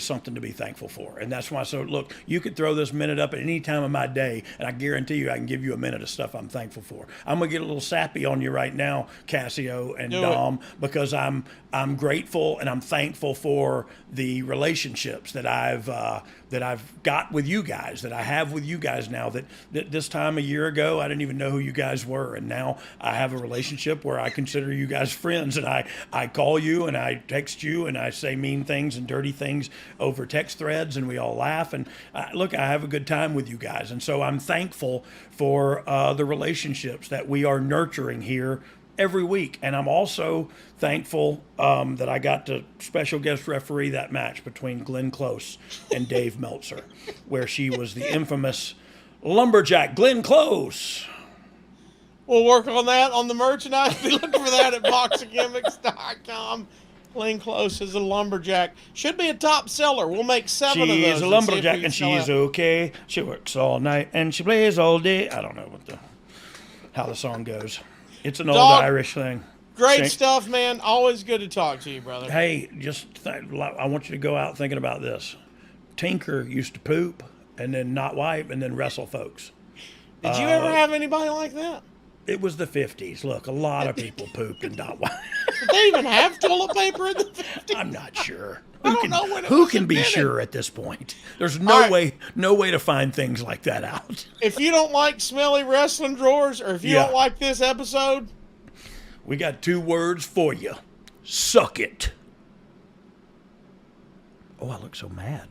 something to be thankful for. And that's why, so look, you could throw this minute up at any time of my day, and I guarantee you I can give you a minute of stuff I'm thankful for. I'm going to get a little sappy on you right now, Casio and Dom, because I'm grateful and I'm thankful for the relationships that I've got with you guys, that I have with you guys now, that this time a year ago, I didn't even know who you guys were. And now I have a relationship where I consider you guys friends, and I call you and I text you and I say mean things and dirty things over text threads, and we all laugh. And look, I have a good time with you guys. And so I'm thankful for the relationships that we are nurturing here every week. And I'm also thankful that I got to special guest referee that match between Glenn Close and Dave Meltzer, where she was the infamous lumberjack Glenn Close. We'll work on that on the merchandise. Be looking for that at boxofgimmicks.com. Glenn Close is a lumberjack. Should be a top seller. We'll make 7 of those. She's a lumberjack and she's okay. She works all night and she plays all day. I don't know how the song goes. It's an old Irish thing. Great stuff, man. Always good to talk to you, brother. Hey, I want you to go out thinking about this. Tinker used to poop and then not wipe and then wrestle folks. Did you ever have anybody like that? It was the 50s. Look, a lot of people pooped and not wiped. Did they even have toilet paper in the 50s? I'm not sure. Who can be sure at this point? There's no way to find things like that out. If you don't like smelly wrestling drawers, or if you don't like this episode, we got 2 words for you. Suck it. Oh, I look so mad.